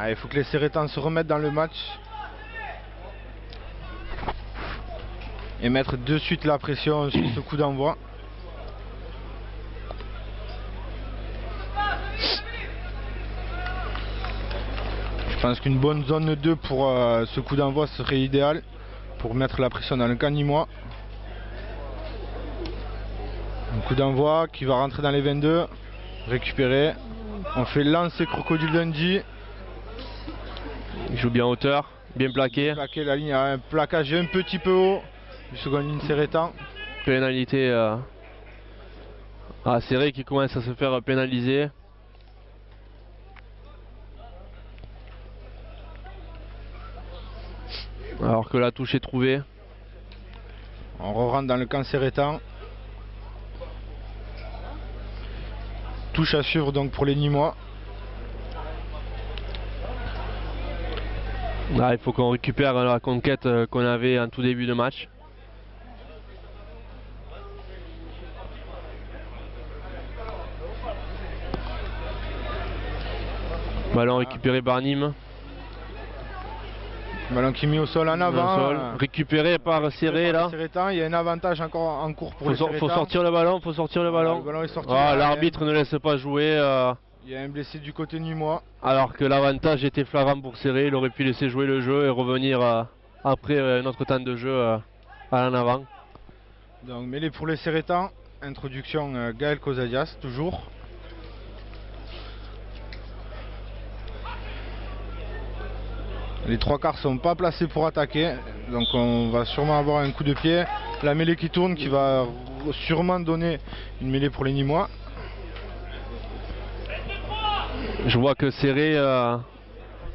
Il faut que les Sérétans se remettent dans le match. Et mettre de suite la pression sur ce coup d'envoi. Je pense qu'une bonne zone 2 pour ce coup d'envoi serait idéal pour mettre la pression dans le camp nîmois. Un coup d'envoi qui va rentrer dans les 22, récupérer. On fait lancer Crocodile Dundee. Il joue bien en hauteur, bien plaqué. La ligne a un plaquage un petit peu haut du second ligne Sérétan. Pénalité à Serré qui commence à se faire pénaliser. Alors que la touche est trouvée. On rentre dans le camp Sérétan. Touche à suivre donc pour les Nîmois. Là, il faut qu'on récupère la conquête qu'on avait en tout début de match. Ballon récupéré par Nîmes. Ballon qui est mis au sol en avant. Récupéré par Serré là. Il y a un avantage encore en cours pour les Sérétans. Faut sortir le ballon, Le ballon est sorti. L'arbitre ne laisse pas jouer. Il y a un blessé du côté nîmois. Alors que l'avantage était flagrant pour Serré, il aurait pu laisser jouer le jeu et revenir après notre temps de jeu à l'en avant. Donc mêlée pour les Sérétans. Introduction Gaël Kozadias toujours. Les trois quarts sont pas placés pour attaquer, donc on va sûrement avoir un coup de pied. La mêlée qui tourne qui va sûrement donner une mêlée pour les Nîmois. Je vois que Serré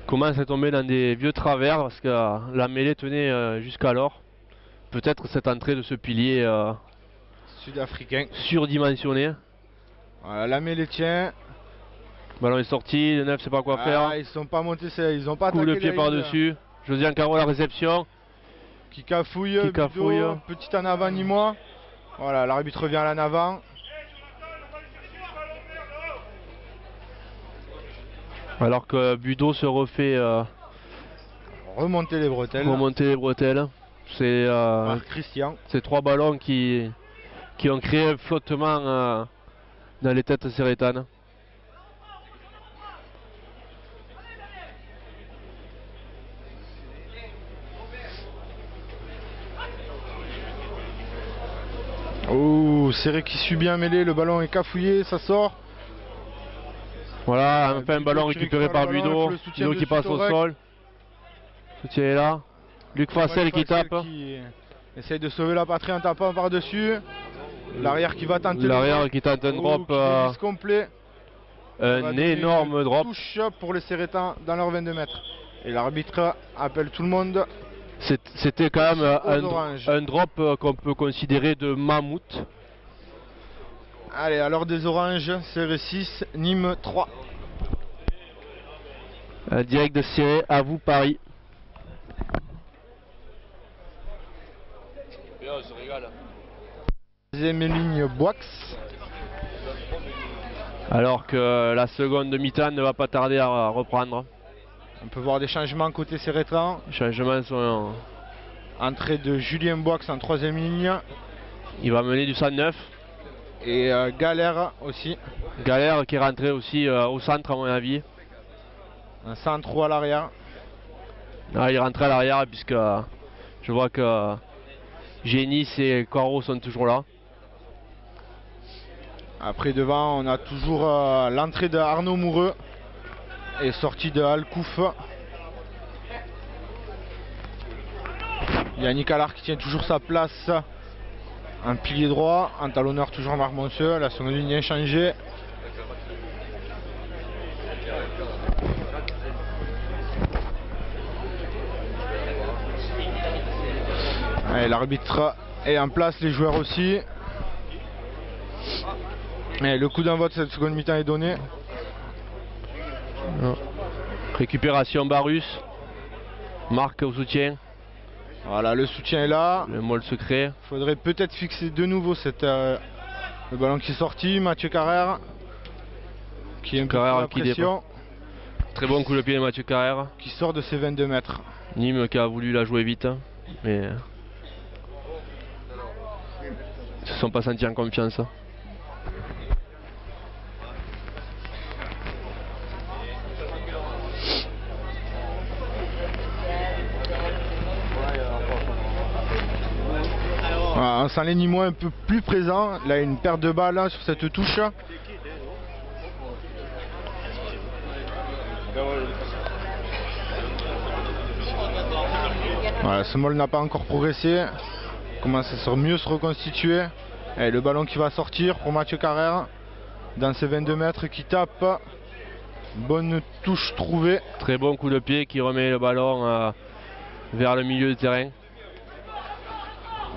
commence à tomber dans des vieux travers parce que la mêlée tenait jusqu'alors. Peut-être cette entrée de ce pilier sud-africain surdimensionné. Voilà, la mêlée tient. Ballon est sorti, le 9 sait pas quoi faire. Ils sont pas montés, ils ont pas attaqué. Coup de pied par-dessus. Josian Caro la réception. Qui cafouille. Petit en avant Nîmois. Voilà, l'arbitre revient à l'en avant. Alors que Budo se refait remonter les bretelles. C'est Christian. Ces trois ballons qui ont créé un flottement dans les têtes sérétanes. Oh, Serré qui subit un mêlée, le ballon est cafouillé, ça sort. Voilà, enfin un ballon récupéré par Budo. Budo qui passe au sol. Le soutien est là. Luc Facel qui tape. Qui essaye de sauver la patrie en tapant par-dessus. L'arrière qui va tenter. L'arrière qui tente un drop. Complet. Un énorme drop. Touche pour les Sérétans dans leurs 22 mètres. Et l'arbitre appelle tout le monde. C'était quand même un drop qu'on peut considérer de mammouth. Allez, alors des oranges, Serré 6, Nîmes 3. Direct de Serré, à vous Paris. Deuxième ligne Boix. Alors que la seconde mi-temps ne va pas tarder à reprendre. On peut voir des changements côté Serretan. Les changements sont... Entrée de Julien Boix en 3ème ligne. Il va mener du 109. Et Galère aussi. Galère qui est rentré aussi au centre à mon avis. Un centre à l'arrière. Ah, il est rentré à l'arrière puisque je vois que Génis et Corot sont toujours là. Après devant on a toujours l'entrée de Arnaud Moureux et sortie de Alcouf. Yannick Allard qui tient toujours sa place en pilier droit, en talonneur toujours Marc Moncieux, la seconde ligne inchangée. L'arbitre est en place, les joueurs aussi. Et le coup d'envoi de cette seconde mi-temps est donné. Récupération Barus. Marc au soutien. Voilà, le soutien est là. Le molle secret. Il faudrait peut-être fixer de nouveau le ballon qui est sorti. Mathieu Carrère qui est un peu sous la pression. Très bon coup de pied de Mathieu Carrère. Qui sort de ses 22 mètres. Nîmes qui a voulu la jouer vite. Mais ils se sont pas sentis en confiance. Voilà, on sent les Nîmois un peu plus présents. Là, une perte de balle là, sur cette touche. Voilà, ce Moll n'a pas encore progressé. Commence à mieux se reconstituer. Et le ballon qui va sortir pour Mathieu Carrère dans ses 22 mètres qui tape. Bonne touche trouvée. Très bon coup de pied qui remet le ballon vers le milieu du terrain.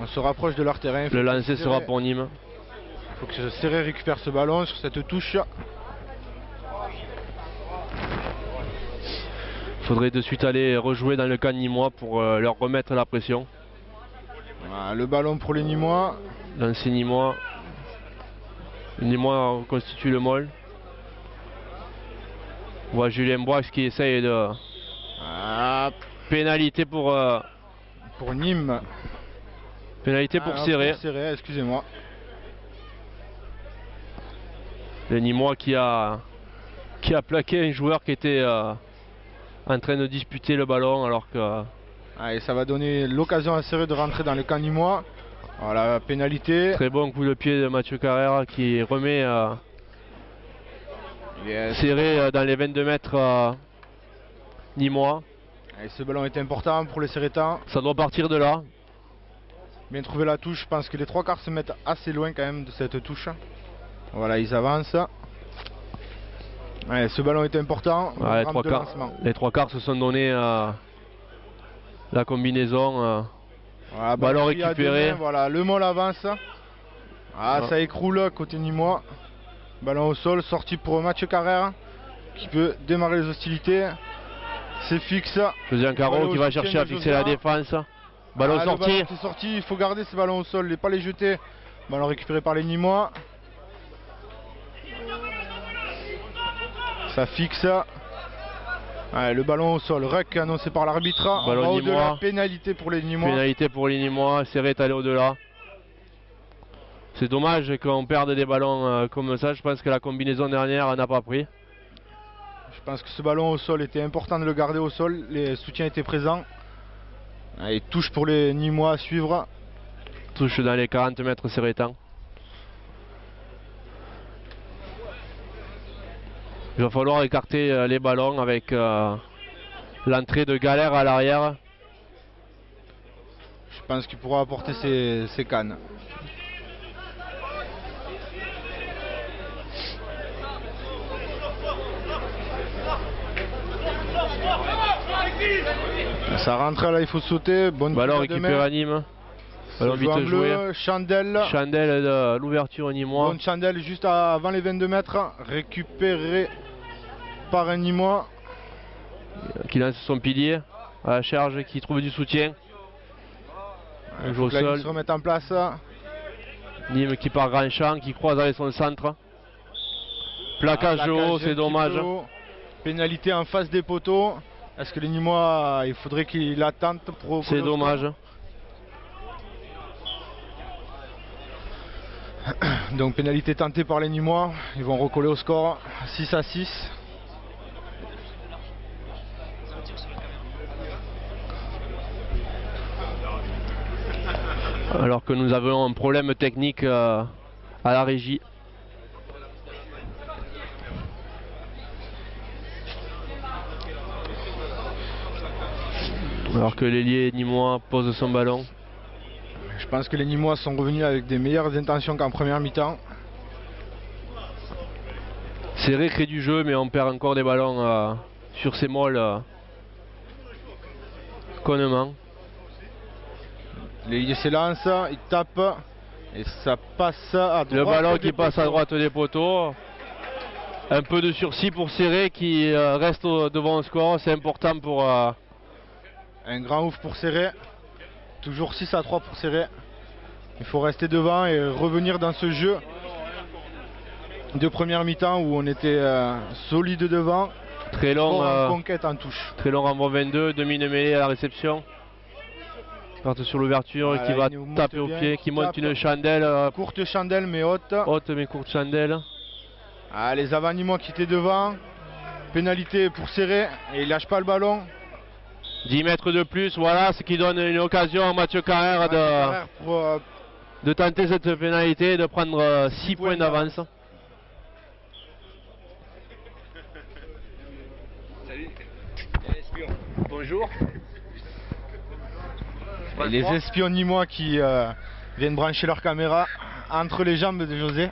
On se rapproche de leur terrain. Le lancer sera pour Nîmes. Il faut que Serré récupère ce ballon sur cette touche. Il faudrait de suite aller rejouer dans le camp nîmois pour leur remettre la pression. Voilà, le ballon pour les Nîmois. Lancer Nîmois. Les Nîmois constituent le Moll. On voit Julien Boix qui essaye de... Pénalité pour Nîmes. Pénalité pour Serré. Excusez-moi. Le Nîmois qui a plaqué un joueur qui était en train de disputer le ballon alors que... Et ça va donner l'occasion à Serré de rentrer dans le camp nîmois. Voilà, pénalité. Très bon coup de pied de Mathieu Carrère qui remet Serré dans les 22 mètres nîmois. Et ce ballon est important pour les Serrétans. Ça doit partir de là. Bien trouvé la touche, je pense que les trois quarts se mettent assez loin quand même de cette touche. Voilà, ils avancent. Ouais, ce ballon est important. Ouais, les trois quarts se sont donnés la combinaison. Voilà, ballon récupéré. Voilà, le Moll avance. Ça écroule côté nîmois. Ballon au sol, sorti pour Mathieu Carrère qui peut démarrer les hostilités. C'est fixe. Deuxième carreau qui va chercher à fixer la défense. Ballon sorti. Le ballon est sorti, il faut garder ces ballons au sol, pas les jeter. Ballon récupéré par les Nîmois. Ça fixe. Le ballon au sol, rec annoncé par l'arbitre. Ballon au-delà, pénalité pour les Nîmois. Pénalité pour les Nîmois, Serré est allé au-delà. C'est dommage qu'on perde des ballons comme ça, je pense que la combinaison dernière n'a pas pris. Je pense que ce ballon au sol était important de le garder au sol, les soutiens étaient présents. Et touche pour les Nîmois à suivre. Touche dans les 40 mètres Serrétan. Il va falloir écarter les ballons avec l'entrée de Galère à l'arrière. Je pense qu'il pourra apporter ses cannes. Ça rentre là, il faut sauter. Bonne ballon récupéré à Nîmes. Ballon vite joué. Chandelle. Chandelle de l'ouverture Nîmois. Bonne Chandelle juste avant les 22 mètres. Récupéré par un Nîmois. Qui lance son pilier à la charge, qui trouve du soutien. Il faut que la ligne se remette en place. Nîmes qui part grand champ, qui croise avec son centre. Plaquage haut, c'est dommage. Pénalité en face des poteaux. Est-ce que les Nîmois, il faudrait qu'ils attendent pour... C'est dommage. Donc pénalité tentée par les Nîmois. Ils vont recoller au score 6-6. Alors que nous avons un problème technique à la régie. Alors que l'ailier nîmois pose son ballon. Je pense que les Nîmois sont revenus avec des meilleures intentions qu'en première mi-temps. C'est récré du jeu, mais on perd encore des ballons sur ces molles connement. L'ailier s'élance, il tape et ça passe à droite. Le ballon qui passe à droite des poteaux. Un peu de sursis pour Serré qui reste devant le score, c'est important pour... Un grand ouf pour Serré. Toujours 6-3 pour Serré. Il faut rester devant et revenir dans ce jeu de première mi-temps où on était solide devant. Très long en conquête en touche. Très long en 22, demi de mêlée à la réception. Parte sur l'ouverture, voilà, qui va taper au pied, qui monte une chandelle. Courte chandelle mais haute. Haute mais courte chandelle. Ah, les avant-nîmois qui étaient devant. Pénalité pour Serré et il lâche pas le ballon. 10 mètres de plus, voilà, ce qui donne une occasion à Mathieu Carrère de tenter cette pénalité et de prendre 6 points d'avance. Salut, espion. Bonjour. Et les espions nîmois qui viennent brancher leur caméra entre les jambes de José.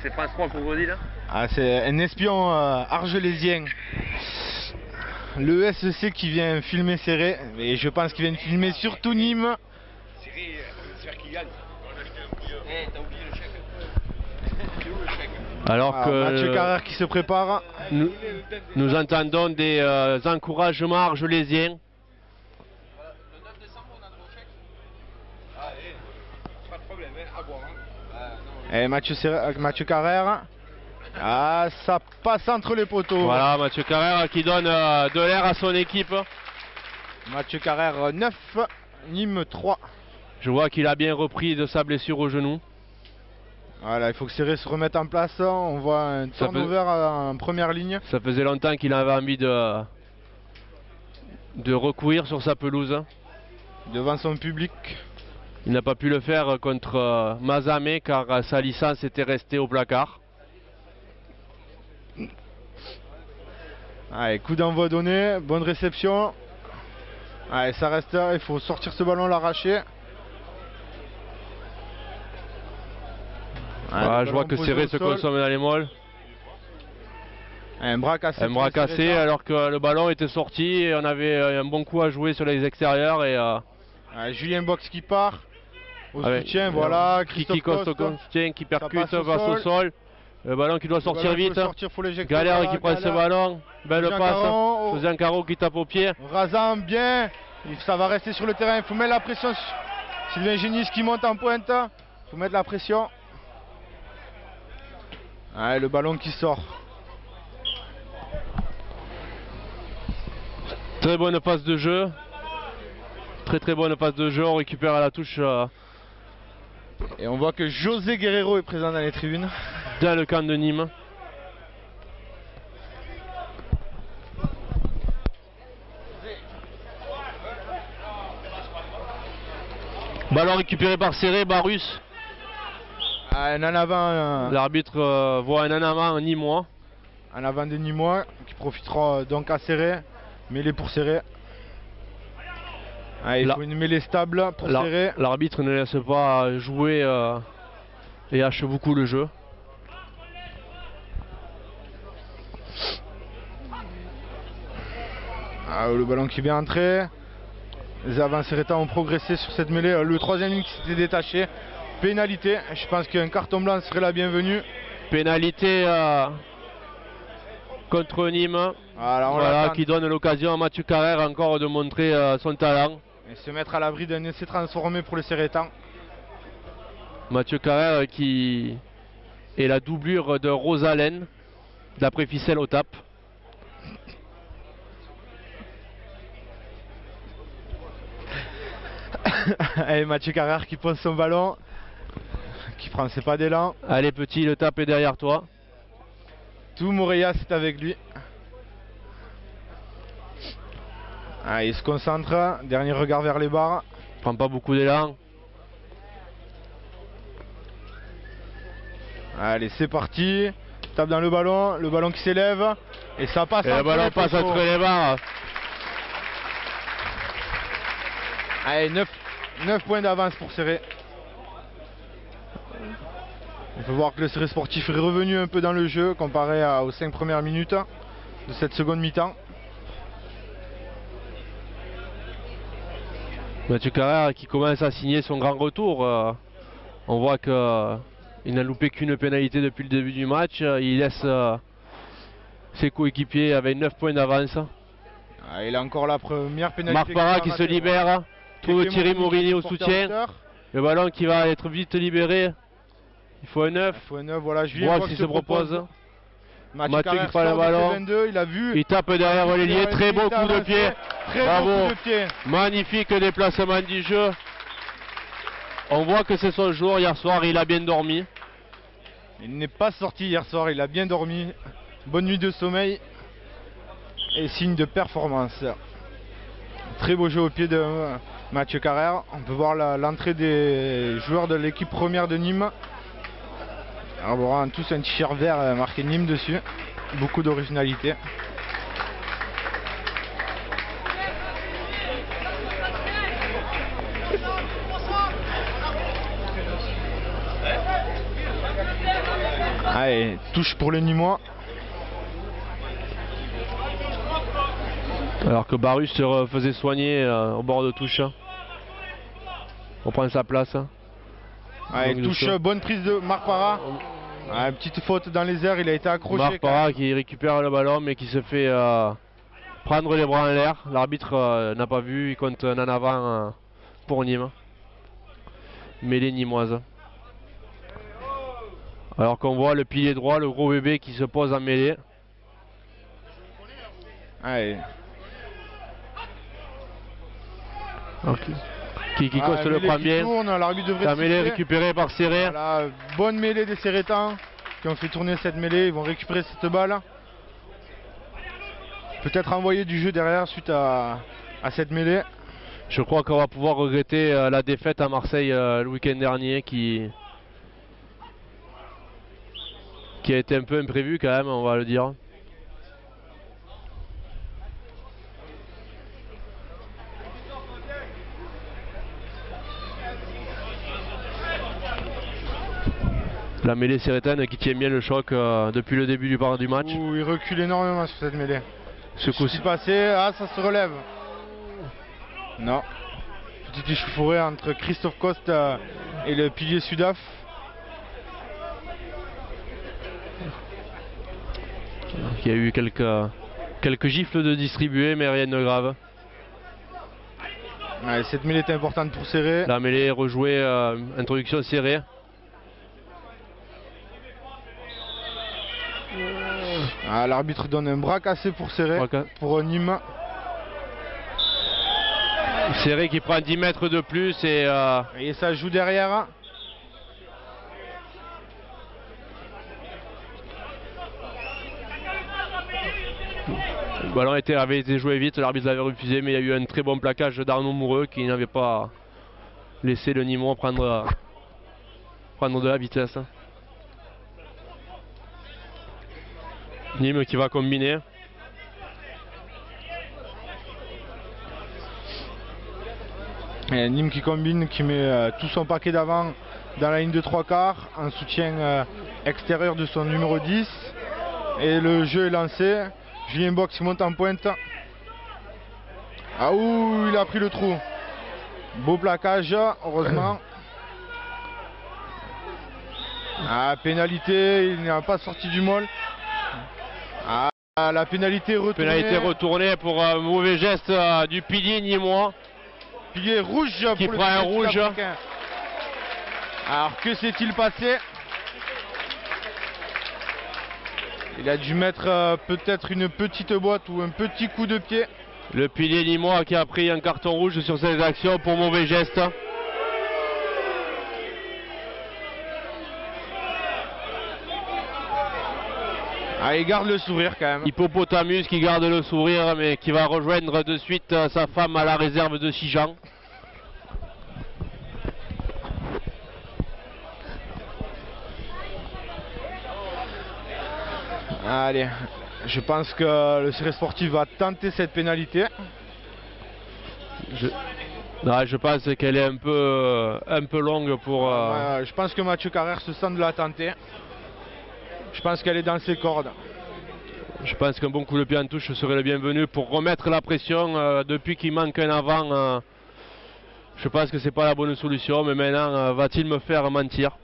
C'est France 3 qu'on vous dit là? Ah, c'est un espion argelésien. Le SEC qui vient filmer Serré, et je pense qu'il vient filmer surtout Nîmes. Serré, j'espère qu'il gagne. Eh, t'as oublié le chèque. C'est où le chèque? Alors que Mathieu Carrère qui se prépare. Nous entendons des encouragements argelésiens. Le 9 décembre, on a le chèque. Ah, pas de problème, à boire. Et Mathieu Carrère. Ah, ça passe entre les poteaux. Voilà, Mathieu Carrère qui donne de l'air à son équipe. Mathieu Carrère 9, Nîmes 3. Je vois qu'il a bien repris de sa blessure au genou. Voilà, il faut que Serré se remette en place. On voit un turnover en première ligne. Ça faisait longtemps qu'il avait envie de recourir sur sa pelouse. Devant son public. Il n'a pas pu le faire contre Mazamet car sa licence était restée au placard. Allez, coup d'envoi donné, bonne réception. Allez, ça reste là, il faut sortir ce ballon, l'arracher. Voilà, je vois que Serré se consomme dans les molles. Un bras cassé. Un bras cassé alors que le ballon était sorti et on avait un bon coup à jouer sur les extérieurs. Et, allez, Julien Box qui part. Au soutien, voilà. Kiki Coste qui percute, passe au sol. Le ballon qui doit sortir vite. Galère qui prend ce ballon. Belle passe. José Ancaro qui tape au pied. Razan bien. Ça va rester sur le terrain. Il faut mettre la pression. Sylvain Génis qui monte en pointe. Il faut mettre la pression. Allez, le ballon qui sort. Très bonne passe de jeu. Très bonne passe de jeu. On récupère à la touche. Et on voit que José Guerrero est présent dans les tribunes. Dans le camp de Nîmes. Ballon récupéré par Serré, Barus. Un en avant. L'arbitre voit un en avant nîmois. En avant des Nîmois qui profitera donc à Serré. Mêlée pour Serré. Ah, il faut une mêlée stable pour Serré. L'arbitre ne laisse pas jouer et hache beaucoup le jeu. Ah, le ballon qui vient entrer. Les avant-Serrétans ont progressé sur cette mêlée. Le troisième ligne qui s'était détaché. Pénalité. Je pense qu'un carton blanc serait la bienvenue. Pénalité contre Nîmes. Voilà, qui donne l'occasion à Mathieu Carrère encore de montrer son talent. Et se mettre à l'abri d'un essai transformé pour les Serrétans. Mathieu Carrère qui et la doublure de Rosalène, d'après Ficelle au TAP. Allez, Mathieu Carrère qui pose son ballon, qui prend ses pas d'élan. Allez petit, le TAP est derrière toi. Tout Moreas est avec lui. Allez, il se concentre, dernier regard vers les barres. Prend pas beaucoup d'élan. Allez, c'est parti. Tape dans le ballon qui s'élève. Et ça passe. Et le ballon passe entre les barres. Allez, 9 points d'avance pour Serré. On peut voir que le Serré sportif est revenu un peu dans le jeu comparé aux 5 premières minutes de cette seconde mi-temps. Mathieu Carrère qui commence à signer son grand retour. On voit qu'il n'a loupé qu'une pénalité depuis le début du match. Il laisse ses coéquipiers avec 9 points d'avance. Ah, il a encore la première pénalité. Marc Parra qui se libère. Trouve Thierry Morini au soutien. Le ballon qui va être vite libéré. Il faut un 9. Il faut un 9, voilà, Julien Voir Box qui se propose. Mathieu qui prend le ballon. 22, il a vu. Il tape derrière l'ailier. Très beau coup de pied. Bravo. Beau coup de pied. Magnifique déplacement du jeu. On voit que c'est son jour. Hier soir, il a bien dormi. Il n'est pas sorti hier soir, il a bien dormi. Bonne nuit de sommeil. Et signe de performance. Très beau jeu au pied de Mathieu Carrère. On peut voir l'entrée des joueurs de l'équipe première de Nîmes. Alors, on aura tous un t-shirt vert marqué Nîmes dessus. Beaucoup d'originalité. Allez, touche pour le Nîmois. Alors que Barus se faisait soigner au bord de touche. On prend sa place. Allez, touche, bonne prise de Marc Parra. Petite faute dans les airs, il a été accroché. Marc Parra qui récupère le ballon mais qui se fait prendre les bras en l'air. L'arbitre n'a pas vu, il compte un en avant pour Nîmes. Mêlée nîmoise. Alors qu'on voit le pilier droit, le gros bébé qui se pose en mêlée. Allez. Qui se le prend bien. La mêlée récupérée par Serré. Voilà, bonne mêlée des Serrétans qui ont fait tourner cette mêlée. Ils vont récupérer cette balle. Peut-être envoyer du jeu derrière suite à cette mêlée. Je crois qu'on va pouvoir regretter la défaite à Marseille le week-end dernier qui a été un peu imprévue quand même, on va le dire. La mêlée sérétaine qui tient bien le choc depuis le début du match. Ouh, il recule énormément sur cette mêlée. Ce coup-ci passé, ça se relève. Non. Petite échauffourée entre Christophe Coste et le pilier Sudaf. Il y a eu quelques gifles de distribués mais rien de grave. Ouais, cette mêlée est importante pour Serré. La mêlée rejouée, introduction Serré. L'arbitre donne un bras cassé pour Serré, pour Nîmes. Serré qui prend 10 mètres de plus et ça joue derrière. Le ballon avait été joué vite, l'arbitre l'avait refusé, mais il y a eu un très bon plaquage d'Arnaud Moureux qui n'avait pas laissé le Nîmois prendre de la vitesse. Nîmes qui va combiner. Et Nîmes qui combine, qui met tout son paquet d'avant dans la ligne de 3/4 en soutien extérieur de son numéro 10. Et le jeu est lancé. Julien Box qui monte en pointe. Ah ouh, il a pris le trou. Beau plaquage, heureusement. Pénalité, il n'a pas sorti du môle. La pénalité retournée. Pénalité retournée pour un mauvais geste du pilier nîmois. Pilier rouge qui pour prend un rouge. Alors que s'est-il passé? Il a dû mettre peut-être une petite boîte ou un petit coup de pied. Le pilier limois qui a pris un carton rouge sur cette action pour mauvais geste. Ah, il garde le sourire quand même. Hippopotamus qui garde le sourire mais qui va rejoindre de suite sa femme à la réserve de Sijan. Allez, je pense que le Ciré Sportif va tenter cette pénalité. Je pense qu'elle est un peu longue pour... Je pense que Mathieu Carrère se sent de la tenter. Je pense qu'elle est dans ses cordes. Je pense qu'un bon coup de pied en touche serait le bienvenu pour remettre la pression. Depuis qu'il manque un avant, je pense que c'est pas la bonne solution. Mais maintenant, va-t-il me faire mentir?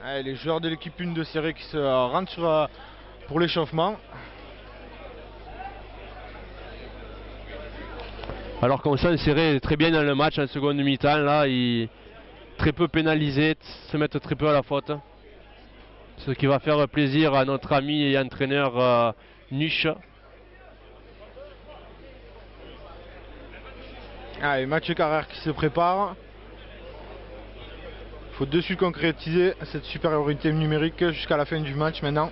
Allez, les joueurs de l'équipe 1 de Ciré qui se rendent pour l'échauffement. Alors qu'on sent Ciré très bien dans le match en seconde mi-temps. Là, il est très peu pénalisé, se mettre très peu à la faute. Ce qui va faire plaisir à notre ami et entraîneur Nuche. Allez, Mathieu Carrère qui se prépare. Il faut de suite concrétiser cette supériorité numérique jusqu'à la fin du match maintenant.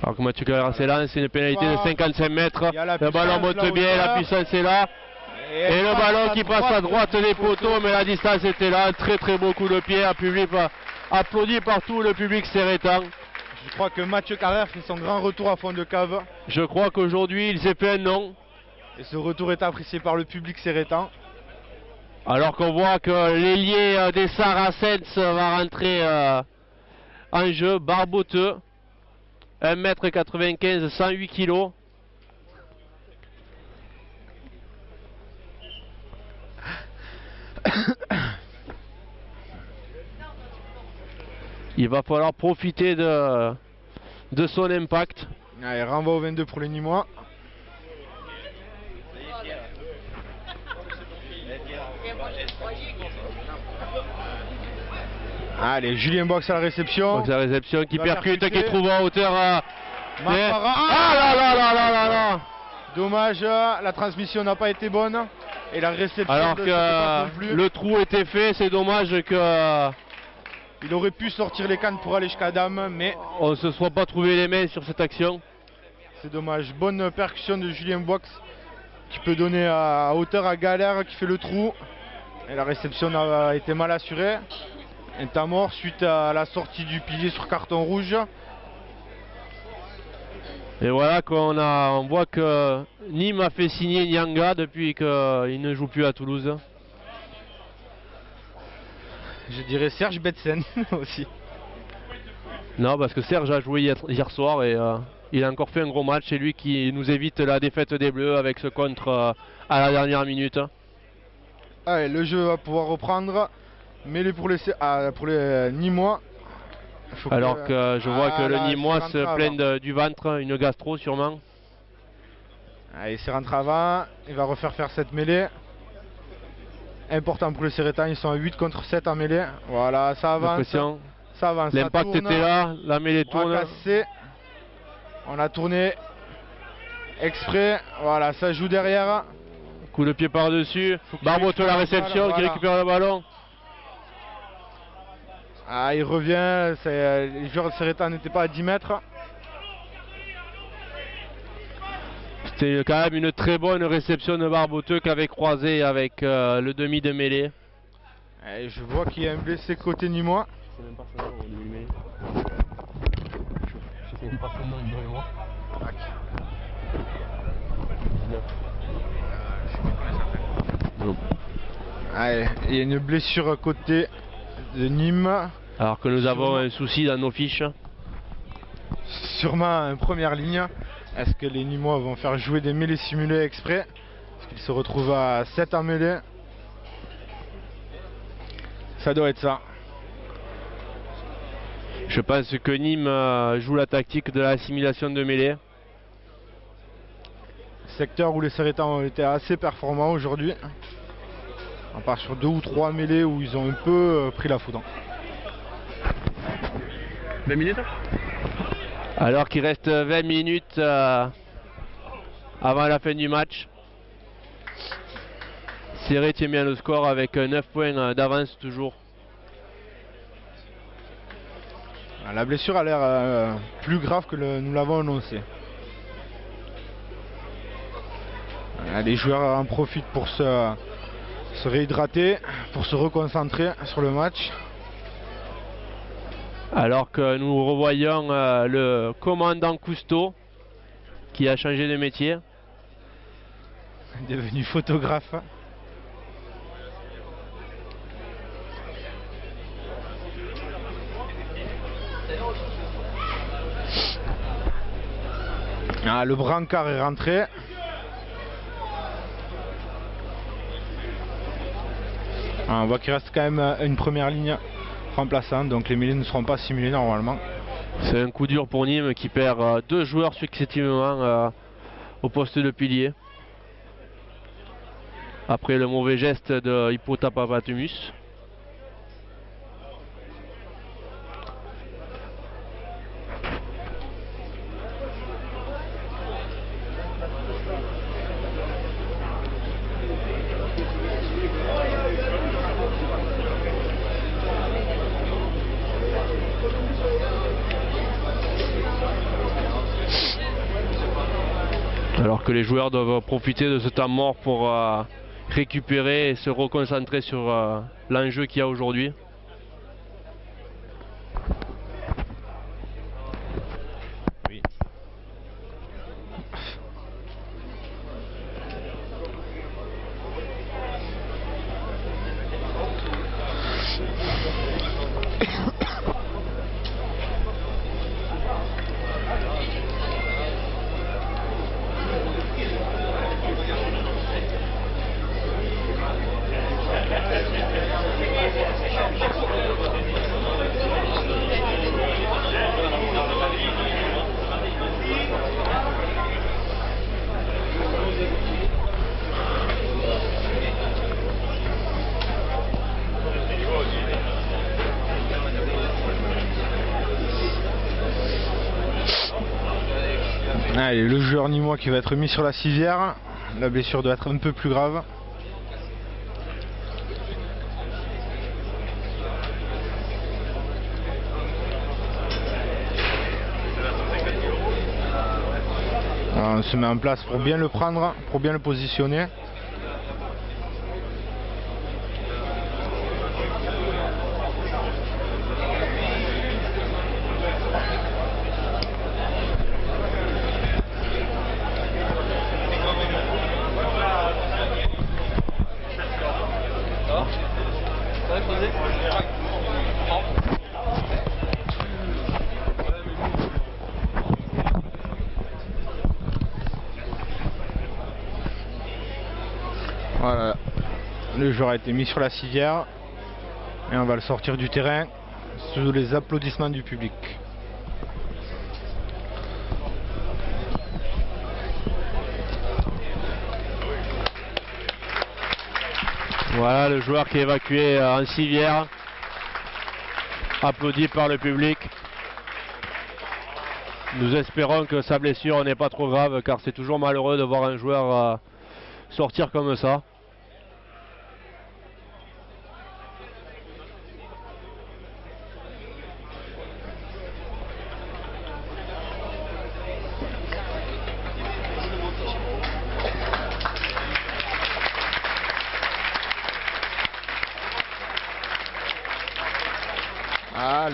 Alors que Mathieu Carrère s'élance, c'est une pénalité de 55 mètres. Le ballon monte bien, la puissance est là. Et le ballon qui passe à droite des poteaux, mais la distance était là. Très très beau coup de pied, un public applaudi par tout le public sérétan. Je crois que Mathieu Carrère fait son grand retour à fond de cave. Je crois qu'aujourd'hui il s'est fait un nom. Et ce retour est apprécié par le public sérétan. Alors qu'on voit que l'ailier des Saracens va rentrer en jeu, Barboteux. 1m95, 108 kg. Il va falloir profiter de son impact. Allez, renvoi au 22 pour les Nîmois. Allez, Julien Box à la réception. Box à la réception qui percute, percuter. qui trouve en hauteur. Ah là là là là là. Dommage, la transmission n'a pas été bonne. Et la réception alors que le trou était fait, c'est dommage que... Il aurait pu sortir les cannes pour aller jusqu'à Dame, mais... on ne se soit pas trouvé les mains sur cette action. C'est dommage. Bonne percussion de Julien Box qui peut donner à hauteur à Galère qui fait le trou. Et la réception a été mal assurée. Un temps mort suite à la sortie du pilier sur carton rouge. Et voilà on voit que Nîmes a fait signer Nyanga depuis qu'il ne joue plus à Toulouse. Je dirais Serge Betsen aussi. Non, parce que Serge a joué hier soir et il a encore fait un gros match. C'est lui qui nous évite la défaite des Bleus avec ce contre à la dernière minute. Allez, le jeu va pouvoir reprendre. Mais pour les Nîmois. Alors que je vois que le Nîmois se plaint du ventre, une gastro sûrement. Allez, c'est rentré avant. Il va refaire faire cette mêlée. Important pour les Sérétans, ils sont à 8 contre 7 en mêlée. Voilà, ça avance. Ça avance. L'impact était là, la mêlée tourne. On a tourné exprès. Voilà, ça joue derrière. Coup de pied par-dessus. Barboteux la réception qui récupère le ballon. Ah, il revient. Les joueurs de Sérétan n'étaient pas à 10 mètres. C'était quand même une très bonne réception de Barboteux qui avait croisé avec le demi de mêlée. Et je vois qu'il y a un blessé côté Nîmois. Je sais même pas son nom au demi de mêlée. Je sais même pas son nom, il doit y voir. Allez, il y a une blessure à côté de Nîmes. Alors que nous avons un souci dans nos fiches. Sûrement en première ligne. Est-ce que les Nîmois vont faire jouer des mêlées simulées exprès? Parce qu'ils se retrouvent à 7 en mêlée. Ça doit être ça. Je pense que Nîmes joue la tactique de l'assimilation de mêlée. Secteur où les Sérétans ont été assez performants aujourd'hui. On part sur 2 ou 3 mêlées où ils ont un peu pris la foudre. 20 minutes. Alors qu'il reste 20 minutes avant la fin du match. Serré tient bien le score avec 9 points d'avance toujours. La blessure a l'air plus grave que nous l'avons annoncé. Les joueurs en profitent pour se réhydrater, pour se reconcentrer sur le match. Alors que nous revoyons le commandant Cousteau qui a changé de métier. Devenu photographe. Ah, le brancard est rentré. Ah, on voit qu'il reste quand même une première ligne remplaçante, donc les mêlées ne seront pas simulées normalement. C'est un coup dur pour Nîmes qui perd 2 joueurs successivement au poste de pilier. Après le mauvais geste de Hippota Papatemus. Alors que les joueurs doivent profiter de ce temps mort pour récupérer et se reconcentrer sur l'enjeu qu'il y a aujourd'hui. Oui. Allez, le joueur nîmois qui va être mis sur la civière. La blessure doit être un peu plus grave. Alors, on se met en place pour bien le prendre, pour bien le positionner. Voilà, le joueur a été mis sur la civière et on va le sortir du terrain sous les applaudissements du public. Voilà le joueur qui est évacué en civière, applaudi par le public. Nous espérons que sa blessure n'est pas trop grave, car c'est toujours malheureux de voir un joueur sortir comme ça. Ah,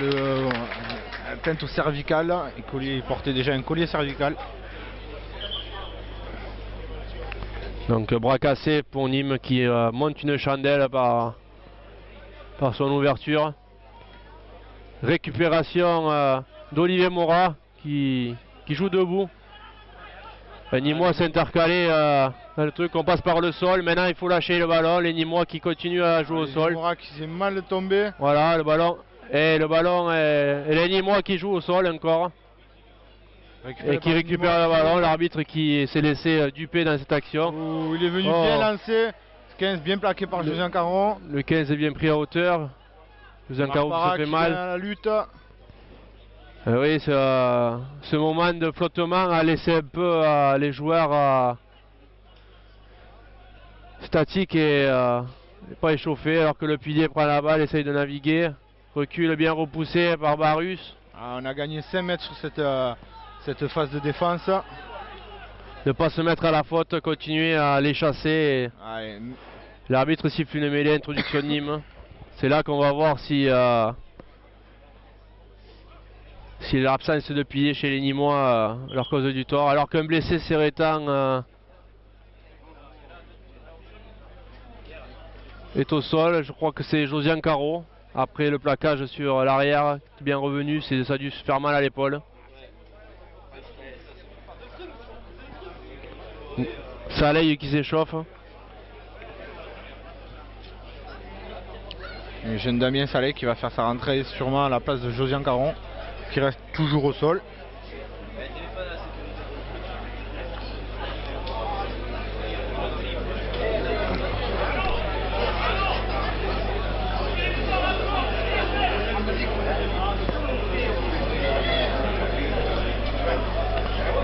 atteinte au cervical, il portait déjà un collier cervical. Donc bras cassé pour Nîmes qui monte une chandelle par son ouverture. Récupération d'Olivier Morat qui joue debout. Les Nîmois s'intercalent dans le truc, on passe par le sol. Maintenant il faut lâcher le ballon. Les Nîmois qui continuent à jouer au sol. Morat qui s'est mal tombé. Voilà le ballon. Et le ballon et les Nîmois qui jouent au sol encore. Et qui récupère le ballon, l'arbitre qui s'est laissé duper dans cette action. Il est venu bien lancer, 15 bien plaqué par Josian Caron. Le 15 est bien pris à hauteur. Josian Caron ça fait mal. À la lutte. Oui, ce moment de flottement a laissé un peu les joueurs statiques et pas échauffés, alors que le pilier prend la balle, essaye de naviguer. Recule bien repoussé par Barus. On a gagné 5 mètres sur cette phase de défense. Ne pas se mettre à la faute, continuer à les chasser. Ouais. L'arbitre siffle une mêlée, introduction de Nîmes. C'est là qu'on va voir si l'absence de pilier chez les Nîmois leur cause du tort. Alors qu'un blessé Sérétan est au sol, je crois que c'est Josiane Caro. Après le plaquage sur l'arrière, bien revenu, ça a dû se faire mal à l'épaule. Saleil qui s'échauffe. Le jeune Damien Salé qui va faire sa rentrée sûrement à la place de Josiane Caron, qui reste toujours au sol.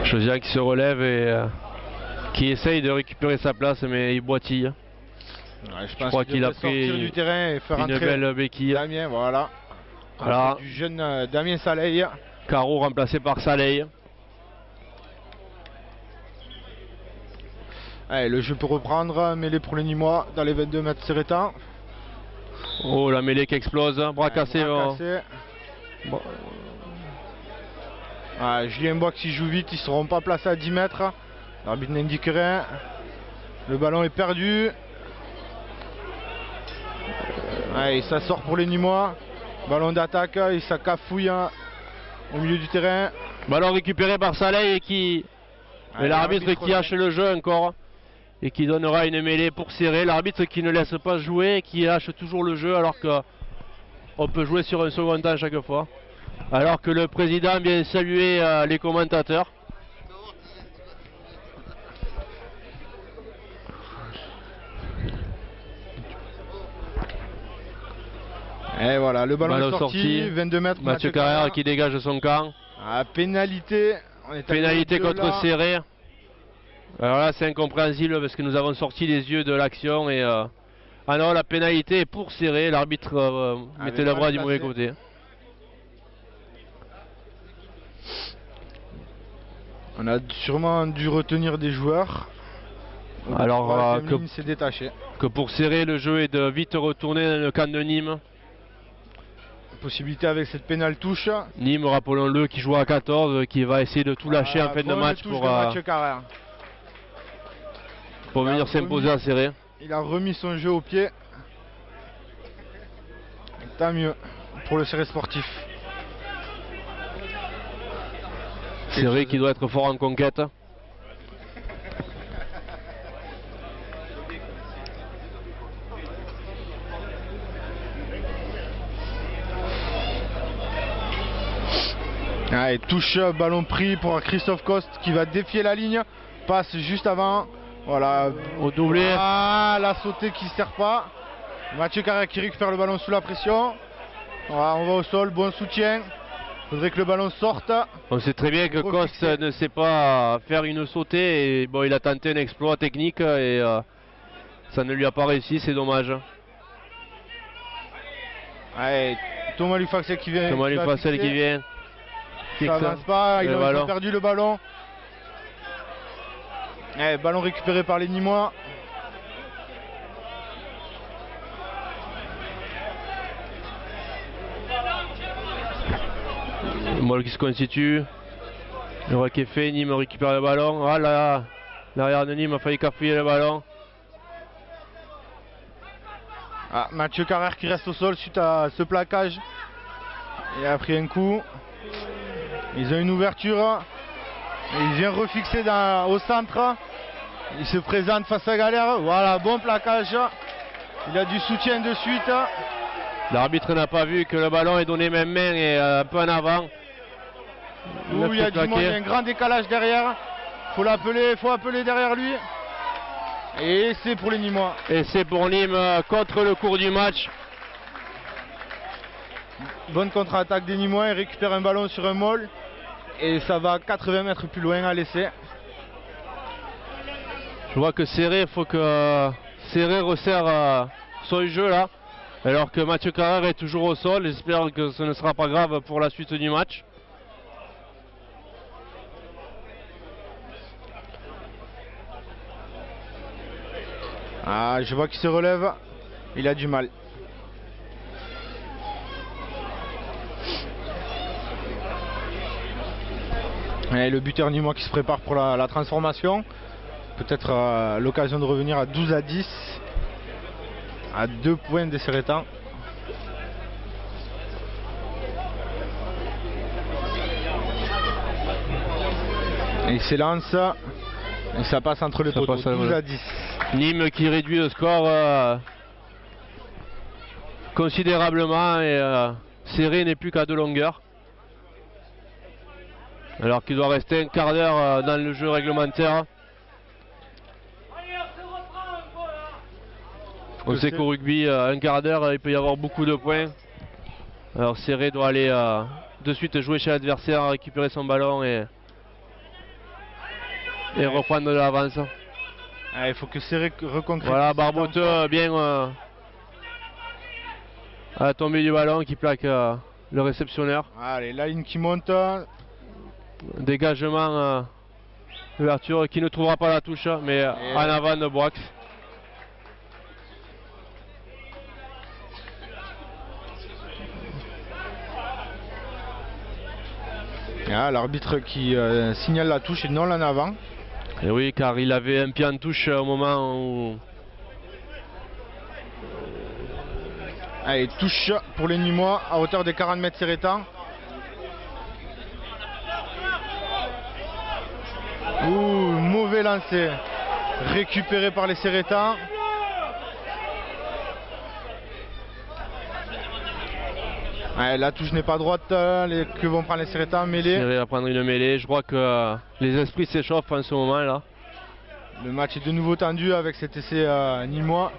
Josiane qui se relève et qui essaye de récupérer sa place, mais il boitille. Ouais, je crois qu'il a pris sortir du terrain et faire une entrer belle béquille. Damien, voilà. Voilà. Du jeune Damien Saleil. Caro remplacé par Saleil. Allez, le jeu peut reprendre, mêlée pour les Nîmois dans les 22 mètres Sérétan. Oh, la mêlée qui explose, bras cassé. Bon. Ah, Julien Boix qui joue vite, ils ne seront pas placés à 10 mètres. L'arbitre n'indique rien. Le ballon est perdu. Allez, ça sort pour les Nîmois. Ballon d'attaque, et ça cafouille au milieu du terrain. Ballon récupéré par Saleil et l'arbitre qui hache le jeu encore et qui donnera une mêlée pour serrer. L'arbitre qui ne laisse pas jouer et qui hache toujours le jeu alors qu'on peut jouer sur un second temps chaque fois. Alors que le président vient saluer les commentateurs. Et voilà, le ballon est sorti, 22 mètres. Mathieu Carrère qui dégage son camp. Pénalité. Pénalité contre Serré. Alors là c'est incompréhensible parce que nous avons sorti les yeux de l'action et ah non, la pénalité est pour Serré. L'arbitre mettait le bras du mauvais côté. On a sûrement dû retenir des joueurs. Alors s'est détaché. Que pour Serré, le jeu est de vite retourner dans le camp de Nîmes. Possibilité avec cette pénale touche. Nîmes, rappelons-le, qui joue à 14, qui va essayer de tout lâcher en fin de match pour venir s'imposer à Serré. Il a remis son jeu au pied. Tant mieux pour le Serré sportif. Serré qui doit être fort en conquête. Allez, touche, ballon pris pour Christophe Coste qui va défier la ligne. Passe juste avant. Voilà. Au doublé. Ah, la sautée qui ne sert pas. Mathieu Carrère qui récupère le ballon sous la pression. Voilà, on va au sol, bon soutien. Il faudrait que le ballon sorte. On sait très bien que Coste ne sait pas faire une sautée. Et bon, il a tenté un exploit technique et ça ne lui a pas réussi, c'est dommage. Allez, Thomas Lufaxel qui vient. Thomas Lufaxel qui vient. Ça avance pas, ils ont perdu le ballon. Allez, ballon récupéré par les Nîmois. Molle qui se constitue. Le roi qui est fait, Nîmes récupère le ballon. Ah là, l'arrière de Nîmes a failli cafouiller le ballon. Ah, Mathieu Carrère qui reste au sol suite à ce plaquage. Il a pris un coup. Ils ont une ouverture. Il vient refixer au centre. Il se présente face à Galère. Voilà, bon plaquage. Il a du soutien de suite. L'arbitre n'a pas vu que le ballon est donné même main et un peu en avant. Il y a du monde, il y a un grand décalage derrière. Faut appeler derrière lui. Et c'est pour les Nîmois. Et c'est pour Nîmes contre le cours du match. bonne contre-attaque des Nîmois, il récupère un ballon sur un maul et ça va 80 mètres plus loin à l'essai. Je vois que Serré, il faut que Serré resserre son jeu là, alors que Mathieu Carrère est toujours au sol. J'espère que ce ne sera pas grave pour la suite du match. Ah, je vois qu'il se relève, il a du mal. Et le buteur nîmois qui se prépare pour la transformation. Peut-être l'occasion de revenir à 12-10. À 2 points des Serretans. Et il s'élance. Et ça passe entre les poteaux. 12-10. Nîmes qui réduit le score considérablement et Serré n'est plus qu'à 2 longueurs. Alors qu'il doit rester un quart d'heure dans le jeu réglementaire. On sait qu'au rugby, un quart d'heure, il peut y avoir beaucoup de points. Alors Serré doit aller de suite jouer chez l'adversaire, récupérer son ballon et reprendre de l'avance. Il faut que Serré reconquête. Voilà, Barboteux bien à la tombée du ballon qui plaque le réceptionneur. Allez, la ligne qui monte. Dégagement d'ouverture qui ne trouvera pas la touche, mais en avant de Boix. L'arbitre qui signale la touche et non l'en avant. Et oui, car il avait un pied en touche au moment où... Allez, touche pour les Nîmois à hauteur des 40 mètres Serretans. Ouh, mauvais lancer. Récupéré par les Serretans. Ouais, la touche n'est pas droite, que vont prendre les Serretans, mêlée. Serré va prendre une mêlée, je crois que les esprits s'échauffent en ce moment là. Le match est de nouveau tendu avec cet essai nîmois.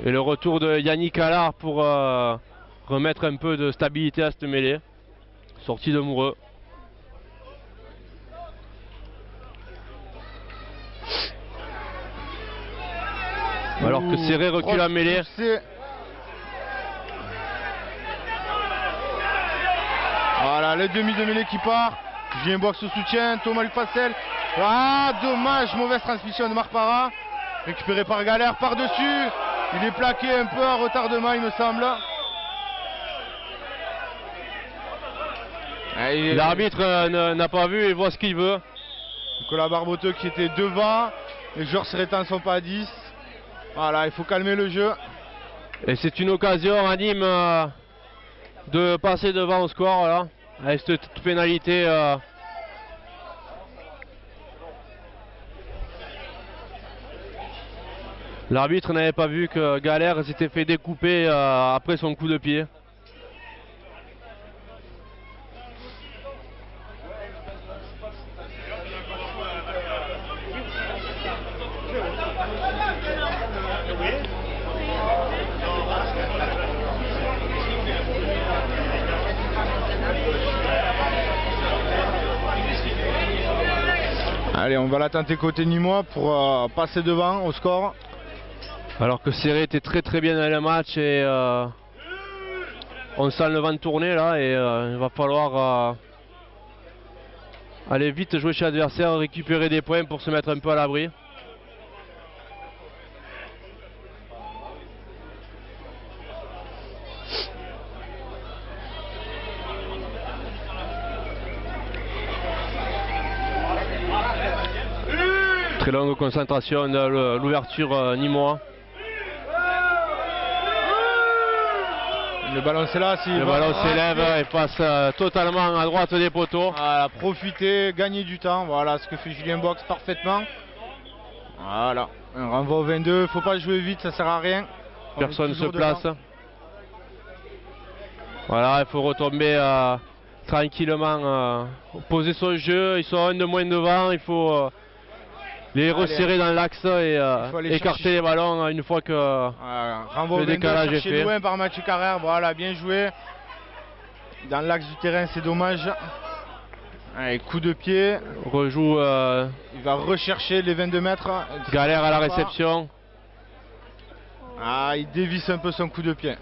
Et le retour de Yannick Allard pour remettre un peu de stabilité à cette mêlée. Sortie de Moureux. Alors que Serré recule la mêlée. Voilà, le demi de mêlée qui part. Julien Boix au soutien, Thomas-Luc Passel. Ah, dommage, mauvaise transmission de Marc Parra. Récupéré par Galère par-dessus. Il est plaqué un peu à retardement, il me semble. L'arbitre n'a pas vu et voit ce qu'il veut. Nicolas Barboteux qui était devant. Les joueurs Serretans ne sont pas à 10. Voilà, il faut calmer le jeu. Et c'est une occasion à Nîmes de passer devant au score là, avec cette pénalité. L'arbitre n'avait pas vu que Galère s'était fait découper après son coup de pied. Allez, on va la tenter côté nîmois pour passer devant au score. Alors que Serré était très bien dans le match et on sent le vent tourner là et il va falloir aller vite jouer chez l'adversaire, récupérer des points pour se mettre un peu à l'abri. Très longue concentration de l'ouverture nîmois. Le ballon c'est là, le ballon s'élève et passe totalement à droite des poteaux. Voilà, profiter, gagner du temps, voilà ce que fait Julien Boix parfaitement. Voilà, un renvoi au 22, il ne faut pas jouer vite, ça sert à rien. Personne ne se place. Voilà, il faut retomber tranquillement, poser son jeu, ils sont un de moins devant, il faut les resserrer dans l'axe et écarter les ballons une fois que voilà, le décalage est fait. Loin par Mathieu Carrère, voilà, bien joué. dans l'axe du terrain, c'est dommage. Allez, coup de pied. Rejoue. Il va rechercher les 22 mètres. Galère à la réception. Ah, il dévisse un peu son coup de pied.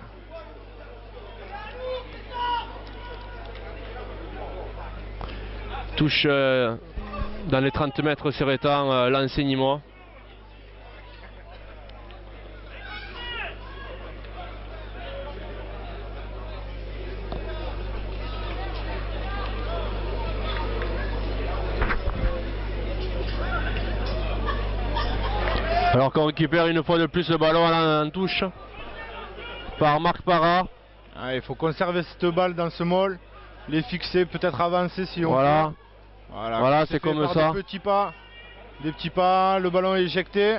Touche dans les 30 mètres Serretan, lancé Nîmois. Alors qu'on récupère une fois de plus le ballon en touche par Marc Parra. Ah, il faut conserver cette balle dans ce mall, les fixer, peut-être avancer si on voilà. peut. Voilà, c'est comme ça. Des petits pas, le ballon est éjecté.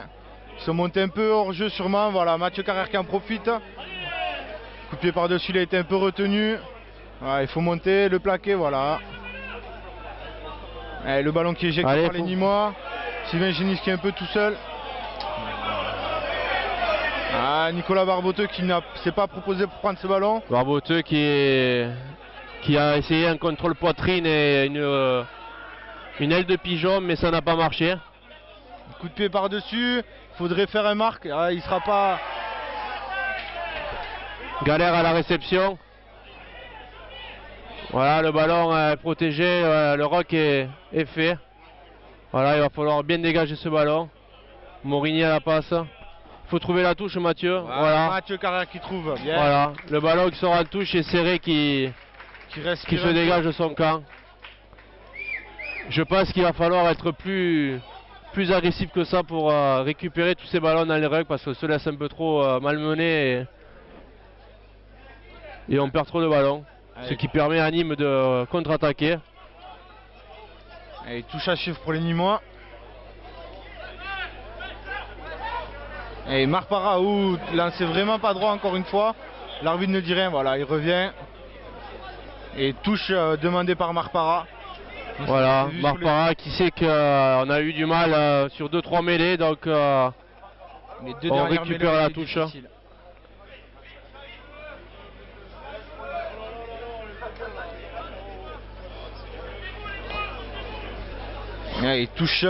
Ils sont montés un peu hors jeu sûrement. Voilà, Mathieu Carrère qui en profite. Coup de pied par-dessus, il a été un peu retenu. Voilà, il faut monter, le plaquer, voilà. Et le ballon qui est éjecté par les Nîmois. Sylvain Génis qui est un peu tout seul. Ah, Nicolas Barboteux qui ne s'est pas proposé pour prendre ce ballon. Barboteux qui a essayé un contrôle poitrine et une aile de pigeon, mais ça n'a pas marché. Coup de pied par-dessus, il faudrait faire un marque. Ah, il sera pas. Galère à la réception. Voilà, le ballon est protégé, le rock est fait. Voilà, il va falloir bien dégager ce ballon. Morigny à la passe. Il faut trouver la touche, Mathieu. Voilà. Mathieu Carrère qui trouve. Bien. Voilà, le ballon qui sera en touche et Serré qui se dégage de son camp. Je pense qu'il va falloir être plus agressif que ça pour récupérer tous ces ballons dans les règles parce qu'on se laisse un peu trop malmener et on perd trop de ballons. Allez. Ce qui permet à Nîmes de contre-attaquer. Et touche à chiffre pour les Nîmois. Et Marc Parra, lancé vraiment pas droit encore une fois. L'arbitre ne dit rien, voilà, il revient. Et touche demandée par Marc Parra. Voilà, Marc Parra qui sait qu'on a eu du mal sur 2-3 mêlées, donc on récupère la touche. Et il touche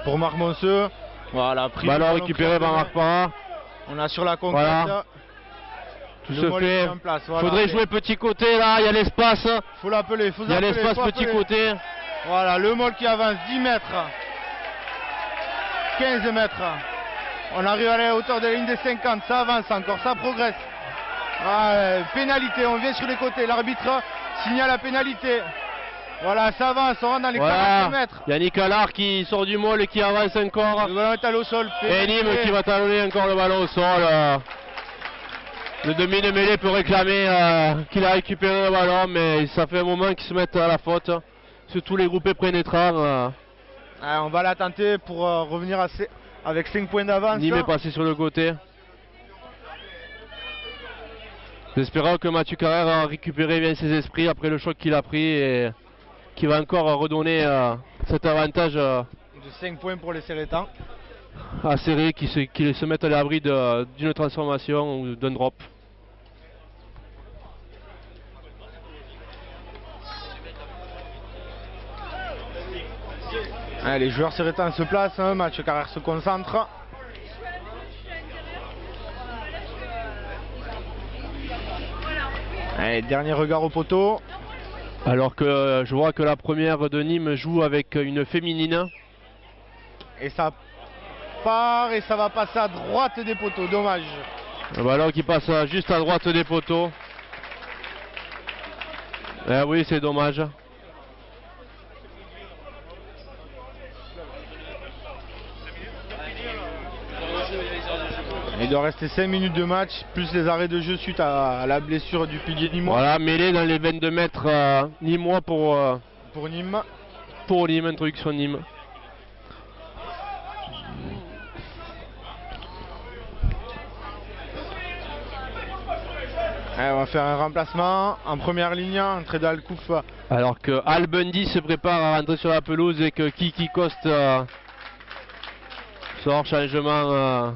pour Marc Monceux. Voilà, ballon récupéré par Marc Parra. On a sur la conquête. Voilà. Tout se fait. Voilà, faudrait jouer petit côté là, il y a l'espace. Faut l'appeler, il y a l'espace petit côté. Voilà, le Mol qui avance 10 mètres. 15 mètres. On arrive à la hauteur de la ligne des 50, ça avance encore, ça progresse. Pénalité, on vient sur les côtés, l'arbitre signale la pénalité. Voilà, ça avance, on rentre dans les 40 mètres. Yannick Allard qui sort du Mol et qui avance encore. Le ballon est allé au sol. Et Nîmes qui va talonner encore le ballon au sol. Le demi de mêlée peut réclamer qu'il a récupéré le ballon, mais ça fait un moment qu'ils se mettent à la faute. Surtout les groupés pénétrants. On va la tenter pour revenir avec 5 points d'avance. Nîmes est passé sur le côté. J'espère que Mathieu Carrère a récupéré bien ses esprits après le choc qu'il a pris et qui va encore redonner cet avantage de 5 points pour les Serretans. À Serré qui se mettent à l'abri d'une transformation ou d'un drop. Allez, les joueurs Serretans se placent, Mathieu Carrère se concentre. Allez, dernier regard au poteau. Alors que je vois que la première de Nîmes joue avec une féminine. Et ça part et ça va passer à droite des poteaux, dommage. Le ballon qui passe juste à droite des poteaux. Eh oui, c'est dommage. Il doit rester 5 minutes de match, plus les arrêts de jeu suite à la blessure du pilier nîmois. Voilà, mêlé dans les 22 mètres nîmois pour Nîmes. Pour Nîmes, introduction Nîmes. Allez, on va faire un remplacement en première ligne, entrée d'Alcouf. Alors que Al Bundy se prépare à rentrer sur la pelouse et que Kiki Coste sort changement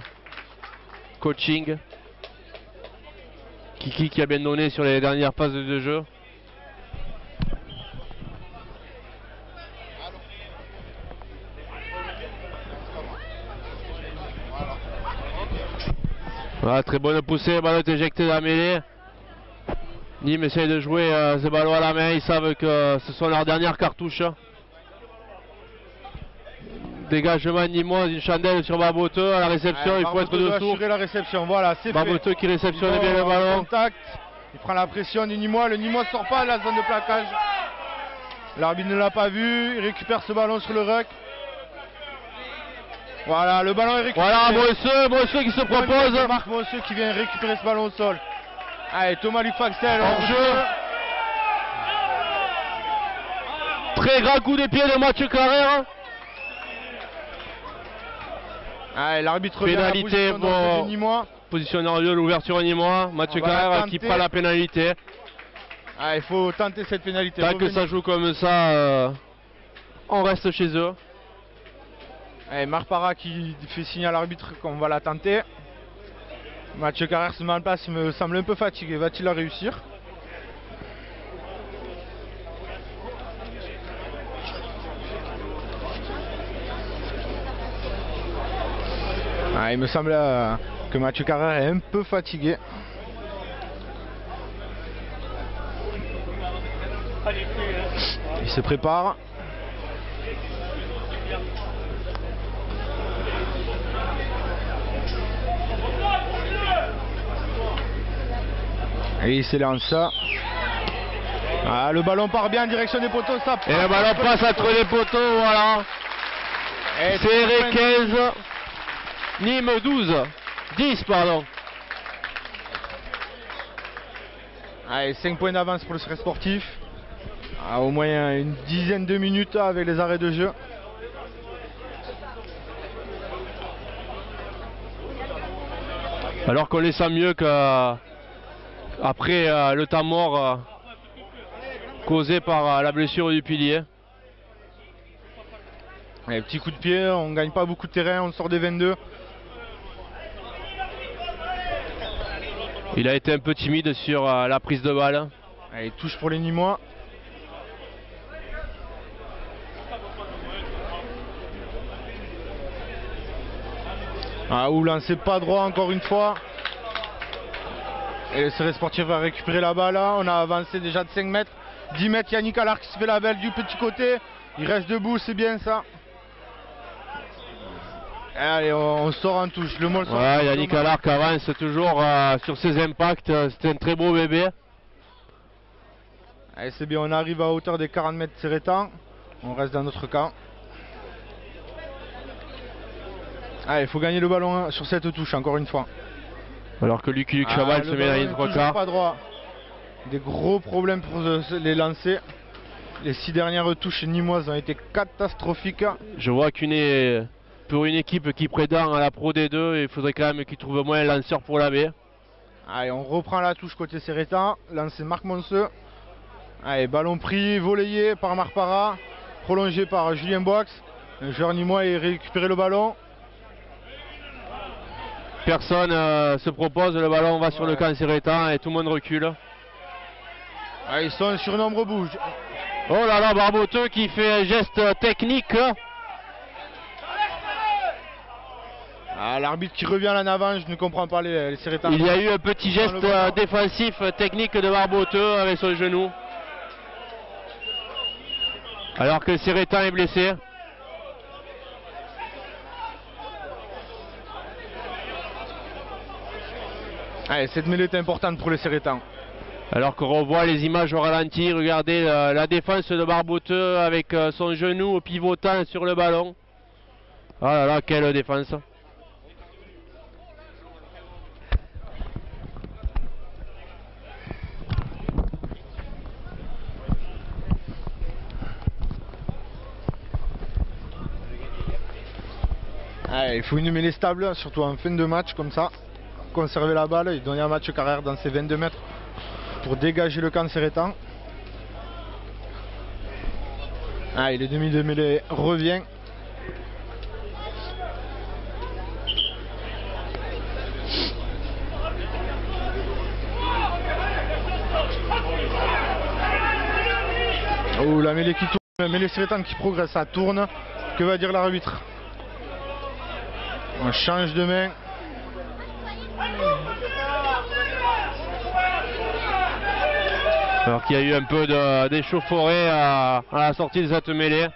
coaching. Kiki qui a bien donné sur les dernières phases de jeu. Voilà, très bonne poussée, ballon est éjecté de la mêlée. Nîmes essaye de jouer ce ballon à la main, ils savent que ce sont leurs dernières cartouches. Dégagement nîmois, une chandelle sur Barboteux à la réception, il faut être dessous. La réception, voilà, c'est fait. Barboteux qui réceptionne bien le ballon. Contact, il prend la pression du Nîmois, le Nîmois ne sort pas de la zone de plaquage. L'arbitre ne l'a pas vu, il récupère ce ballon sur le ruck. Voilà, le ballon est récupéré. Voilà, Bresseux qui se propose. Marc Bresseux qui vient récupérer ce ballon au sol. Allez, Thomas Luc-Faxel hors jeu. Très grand coup de pied de Mathieu Carrère. Allez, l'arbitre pénalité pour Nîmois. Position en lieu, l'ouverture Nîmois. Mathieu Carrère qui prend la pénalité. Il faut tenter cette pénalité. Tant que ça joue comme ça, on reste chez eux. Allez, Marc Parra qui fait signe à l'arbitre qu'on va la tenter. Mathieu Carrère se met en place, il me semble un peu fatigué. Va-t-il la réussir? Il me semble que Mathieu Carrère est un peu fatigué. Il se prépare. Et il s'élance. Le ballon part bien en direction des poteaux. Ça et le ballon passe entre les poteaux, voilà. Serré 15. Nîmes 12. 10 pardon. Allez, 5 points d'avance pour le Serret Sportif. Au moins une dizaine de minutes avec les arrêts de jeu. Alors qu'on les sent mieux qu'après le temps mort causé par la blessure du pilier. Allez, petit coup de pied, on gagne pas beaucoup de terrain, on sort des 22. Il a été un peu timide sur la prise de balle. Allez, touche pour les Nîmois. Ou lancez pas droit encore une fois. Et le Serret Sportif va récupérer la balle. On a avancé déjà de 5 mètres. 10 mètres, Yannick Allard qui se fait la belle du petit côté. Il reste debout, c'est bien ça. Allez, on sort en touche. Le Molson. Ouais, Yannick Allard qui avance toujours sur ses impacts. C'était un très beau bébé. Allez, c'est bien, on arrive à hauteur des 40 mètres Serretan. On reste dans notre camp. Allez, il faut gagner le ballon sur cette touche, encore une fois. Alors que Lucky Luc Chaval se met dans les trois quarts. Pas droit. Des gros problèmes pour les lancer. Les 6 dernières touches nîmoises ont été catastrophiques. Je vois pour une équipe qui prétend à la Pro D2, il faudrait quand même qu'il trouve au moins un lanceur pour la baie. Allez, on reprend la touche côté Serretan. Lancé Marc Monseux. Allez, ballon pris, volleyé par Marc Parra. Prolongé par Julien Boix. Un joueur nîmois a récupéré le ballon. Personne se propose, le ballon va sur le camp Serretan et tout le monde recule. Ils sont un surnombre bouge. Oh là là, Barboteux qui fait un geste technique. L'arbitre qui revient en avant, je ne comprends pas les Serretans. Il y a eu un petit geste défensif technique de Barboteux avec son genou. Alors que Serretan est blessé. Allez, cette mêlée est importante pour les Serretans. Alors qu'on revoit les images au ralenti, regardez la défense de Barboteux avec son genou pivotant sur le ballon. Oh là là, quelle défense. Allez, il faut une mêlée stable, surtout en fin de match comme ça. Conserver la balle et donner un match Carrère dans ses 22 mètres pour dégager le camp Serretan. Le demi de mêlée revient. Oh, la mêlée qui tourne, la mêlée Serretan qui progresse, ça tourne. Que va dire l'arbitre? On change de main. Alors qu'il y a eu un peu d'échauffourée à la sortie de cette mêlée.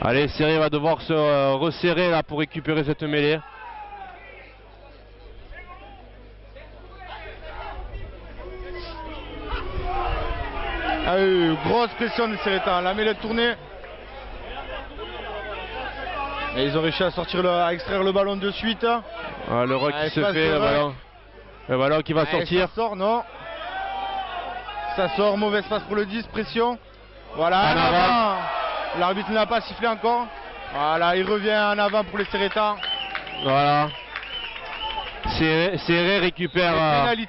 Allez, Serré va devoir se resserrer là pour récupérer cette mêlée. Grosse pression de Serreta, la mêlée tournée. Et ils ont réussi à sortir à extraire le ballon de suite. Ah, le rock qui se fait, le ballon qui va sortir. Ça sort, non. Ça sort, mauvaise passe pour le 10, pression. Voilà, en avant. L'arbitre ne l'a pas sifflé encore. Voilà, il revient en avant pour les Serreta. Voilà. Serré récupère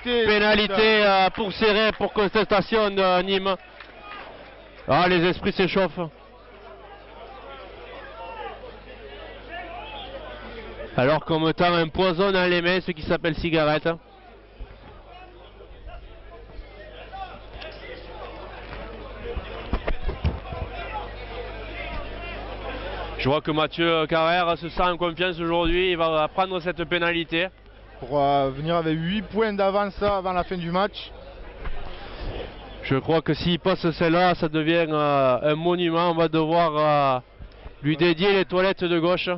pénalité pour Serré pour contestation de Nîmes. Ah, les esprits s'échauffent. Alors qu'on me tend un poison dans les mains, ce qui s'appelle cigarette. Je vois que Mathieu Carrère se sent en confiance aujourd'hui, il va prendre cette pénalité. Pour venir avec 8 points d'avance avant la fin du match. Je crois que s'il passe celle-là, ça devient un monument. On va devoir lui dédier les toilettes de gauche.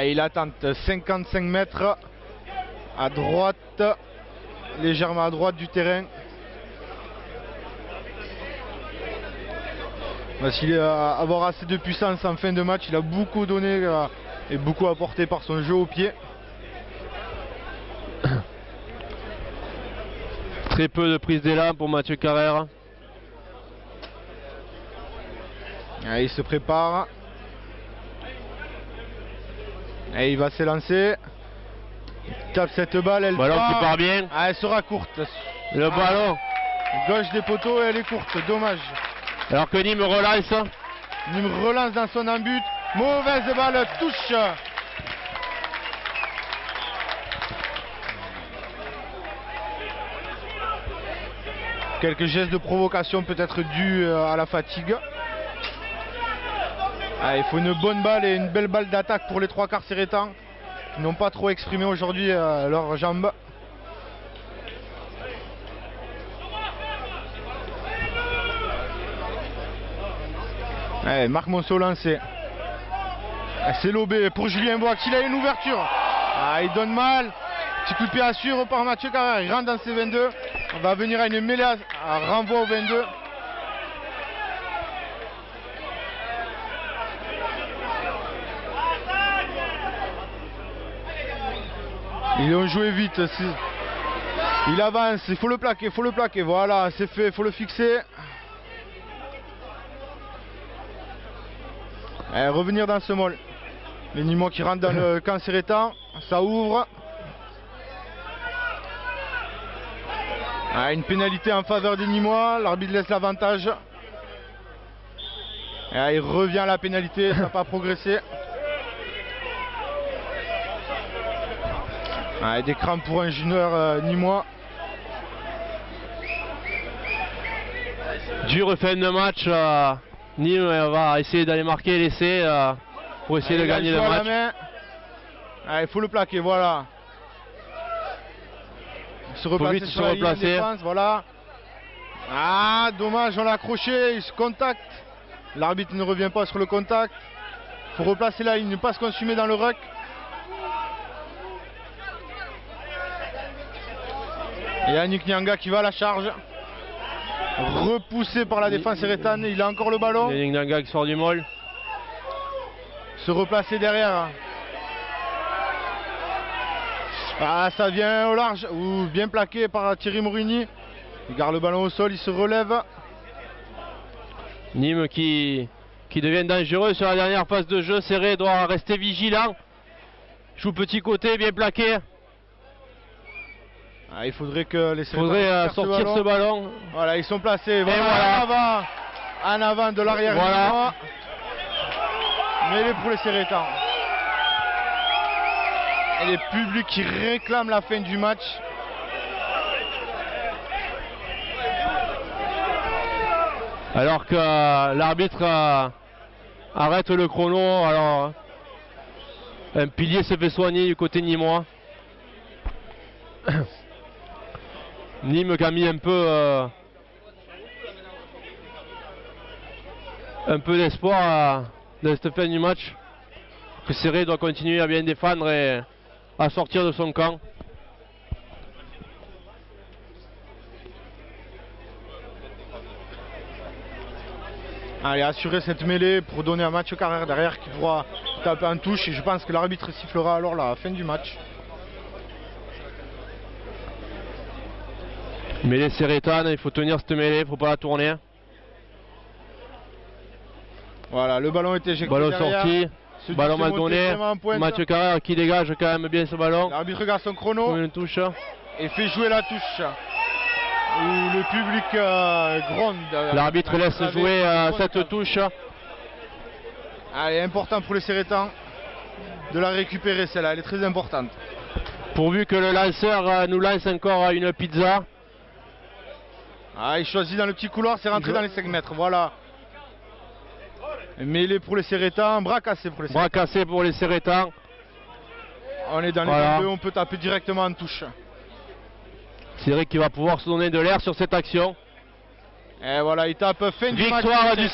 Il attend 55 mètres à droite, légèrement à droite du terrain. Parce qu'il va avoir assez de puissance en fin de match, il a beaucoup donné et beaucoup apporté par son jeu au pied. Très peu de prise d'élan pour Mathieu Carrère. Il se prépare. Et il va s'élancer. Il tape cette balle, elle ballon qui part bien. Elle sera courte. Le ballon. Gauche des poteaux et elle est courte, dommage. Alors que Nîmes relance. Nîmes relance dans son embut. Mauvaise balle, touche. Quelques gestes de provocation peut-être dus à la fatigue. Il faut une bonne balle et une belle balle d'attaque pour les trois quarts Serretans qui n'ont pas trop exprimé aujourd'hui leurs jambes. Marc Monceau lancé. C'est lobé pour Julien Boix, il a une ouverture. Il donne mal. Petit coup de pied assure par Mathieu Carrère. Il rentre dans ses 22. On va venir à une mêlée à renvoi au 22. Ils ont joué vite. Il avance, il faut le plaquer, voilà, c'est fait, il faut le fixer. Revenir dans ce môle. Les Nîmois qui rentrent dans le camp Serretan, ça ouvre. Une pénalité en faveur des Nîmois, l'arbitre laisse l'avantage. Il revient à la pénalité, ça n'a pas progressé. Des crampes pour un junior nîmois. Dure fin de match. Nîmes va essayer d'aller marquer l'essai pour essayer de gagner le match. Il faut le plaquer, voilà. Se replacer sur la ligne de défense, voilà. Dommage, on l'a accroché, il se contacte. L'arbitre ne revient pas sur le contact. Il faut replacer la ligne, ne pas se consumer dans le ruck. Et Yannick Nyanga qui va à la charge. Repoussé par la défense serretane, il a encore le ballon. Yannick Nyanga qui sort du môle. Se replacer derrière. Ça vient au large, ou bien plaqué par Thierry Morini. Il garde le ballon au sol, il se relève. Nîmes qui devient dangereux sur la dernière phase de jeu. Serré doit rester vigilant. Joue petit côté, bien plaqué. Il faudrait que les sortir ce ballon. Voilà, ils sont placés. Voilà. En avant de l'arrière. Voilà. Mêlée pour les Serretans. Et les publics qui réclament la fin du match. Alors que l'arbitre arrête le chrono. Alors, un pilier se fait soigner du côté nîmois. Nîmes qui a mis un peu d'espoir dans cette fin du match. Que Serré doit continuer à bien défendre et à sortir de son camp. Allez, assurer cette mêlée pour donner un match carrière derrière qui pourra taper en touche. Et je pense que l'arbitre sifflera alors la fin du match. Mêlée Serretane, il faut tenir cette mêlée, il ne faut pas la tourner. Voilà, le ballon est éjecté Ballon derrière. sorti, ballon mal donné. Mathieu Carrère qui dégage quand même bien ce ballon. L'arbitre regarde son chrono Une touche. et fait jouer la touche. Où le public gronde. L'arbitre laisse jouer cette touche. Allez, important pour les Serretans de la récupérer celle-là, elle est très importante. Pourvu que le lanceur nous lance encore une pizza. Ah, il choisit dans le petit couloir, c'est rentré dans les 5 mètres, voilà. Mêlée pour les Serretans, bras cassé pour les Serretans. Bras cassé pour les Serretans. On est dans les Voilà. 22, on peut taper directement en touche. Serré qui va pouvoir se donner de l'air sur cette action. Et voilà, il tape fin du match. Victoire du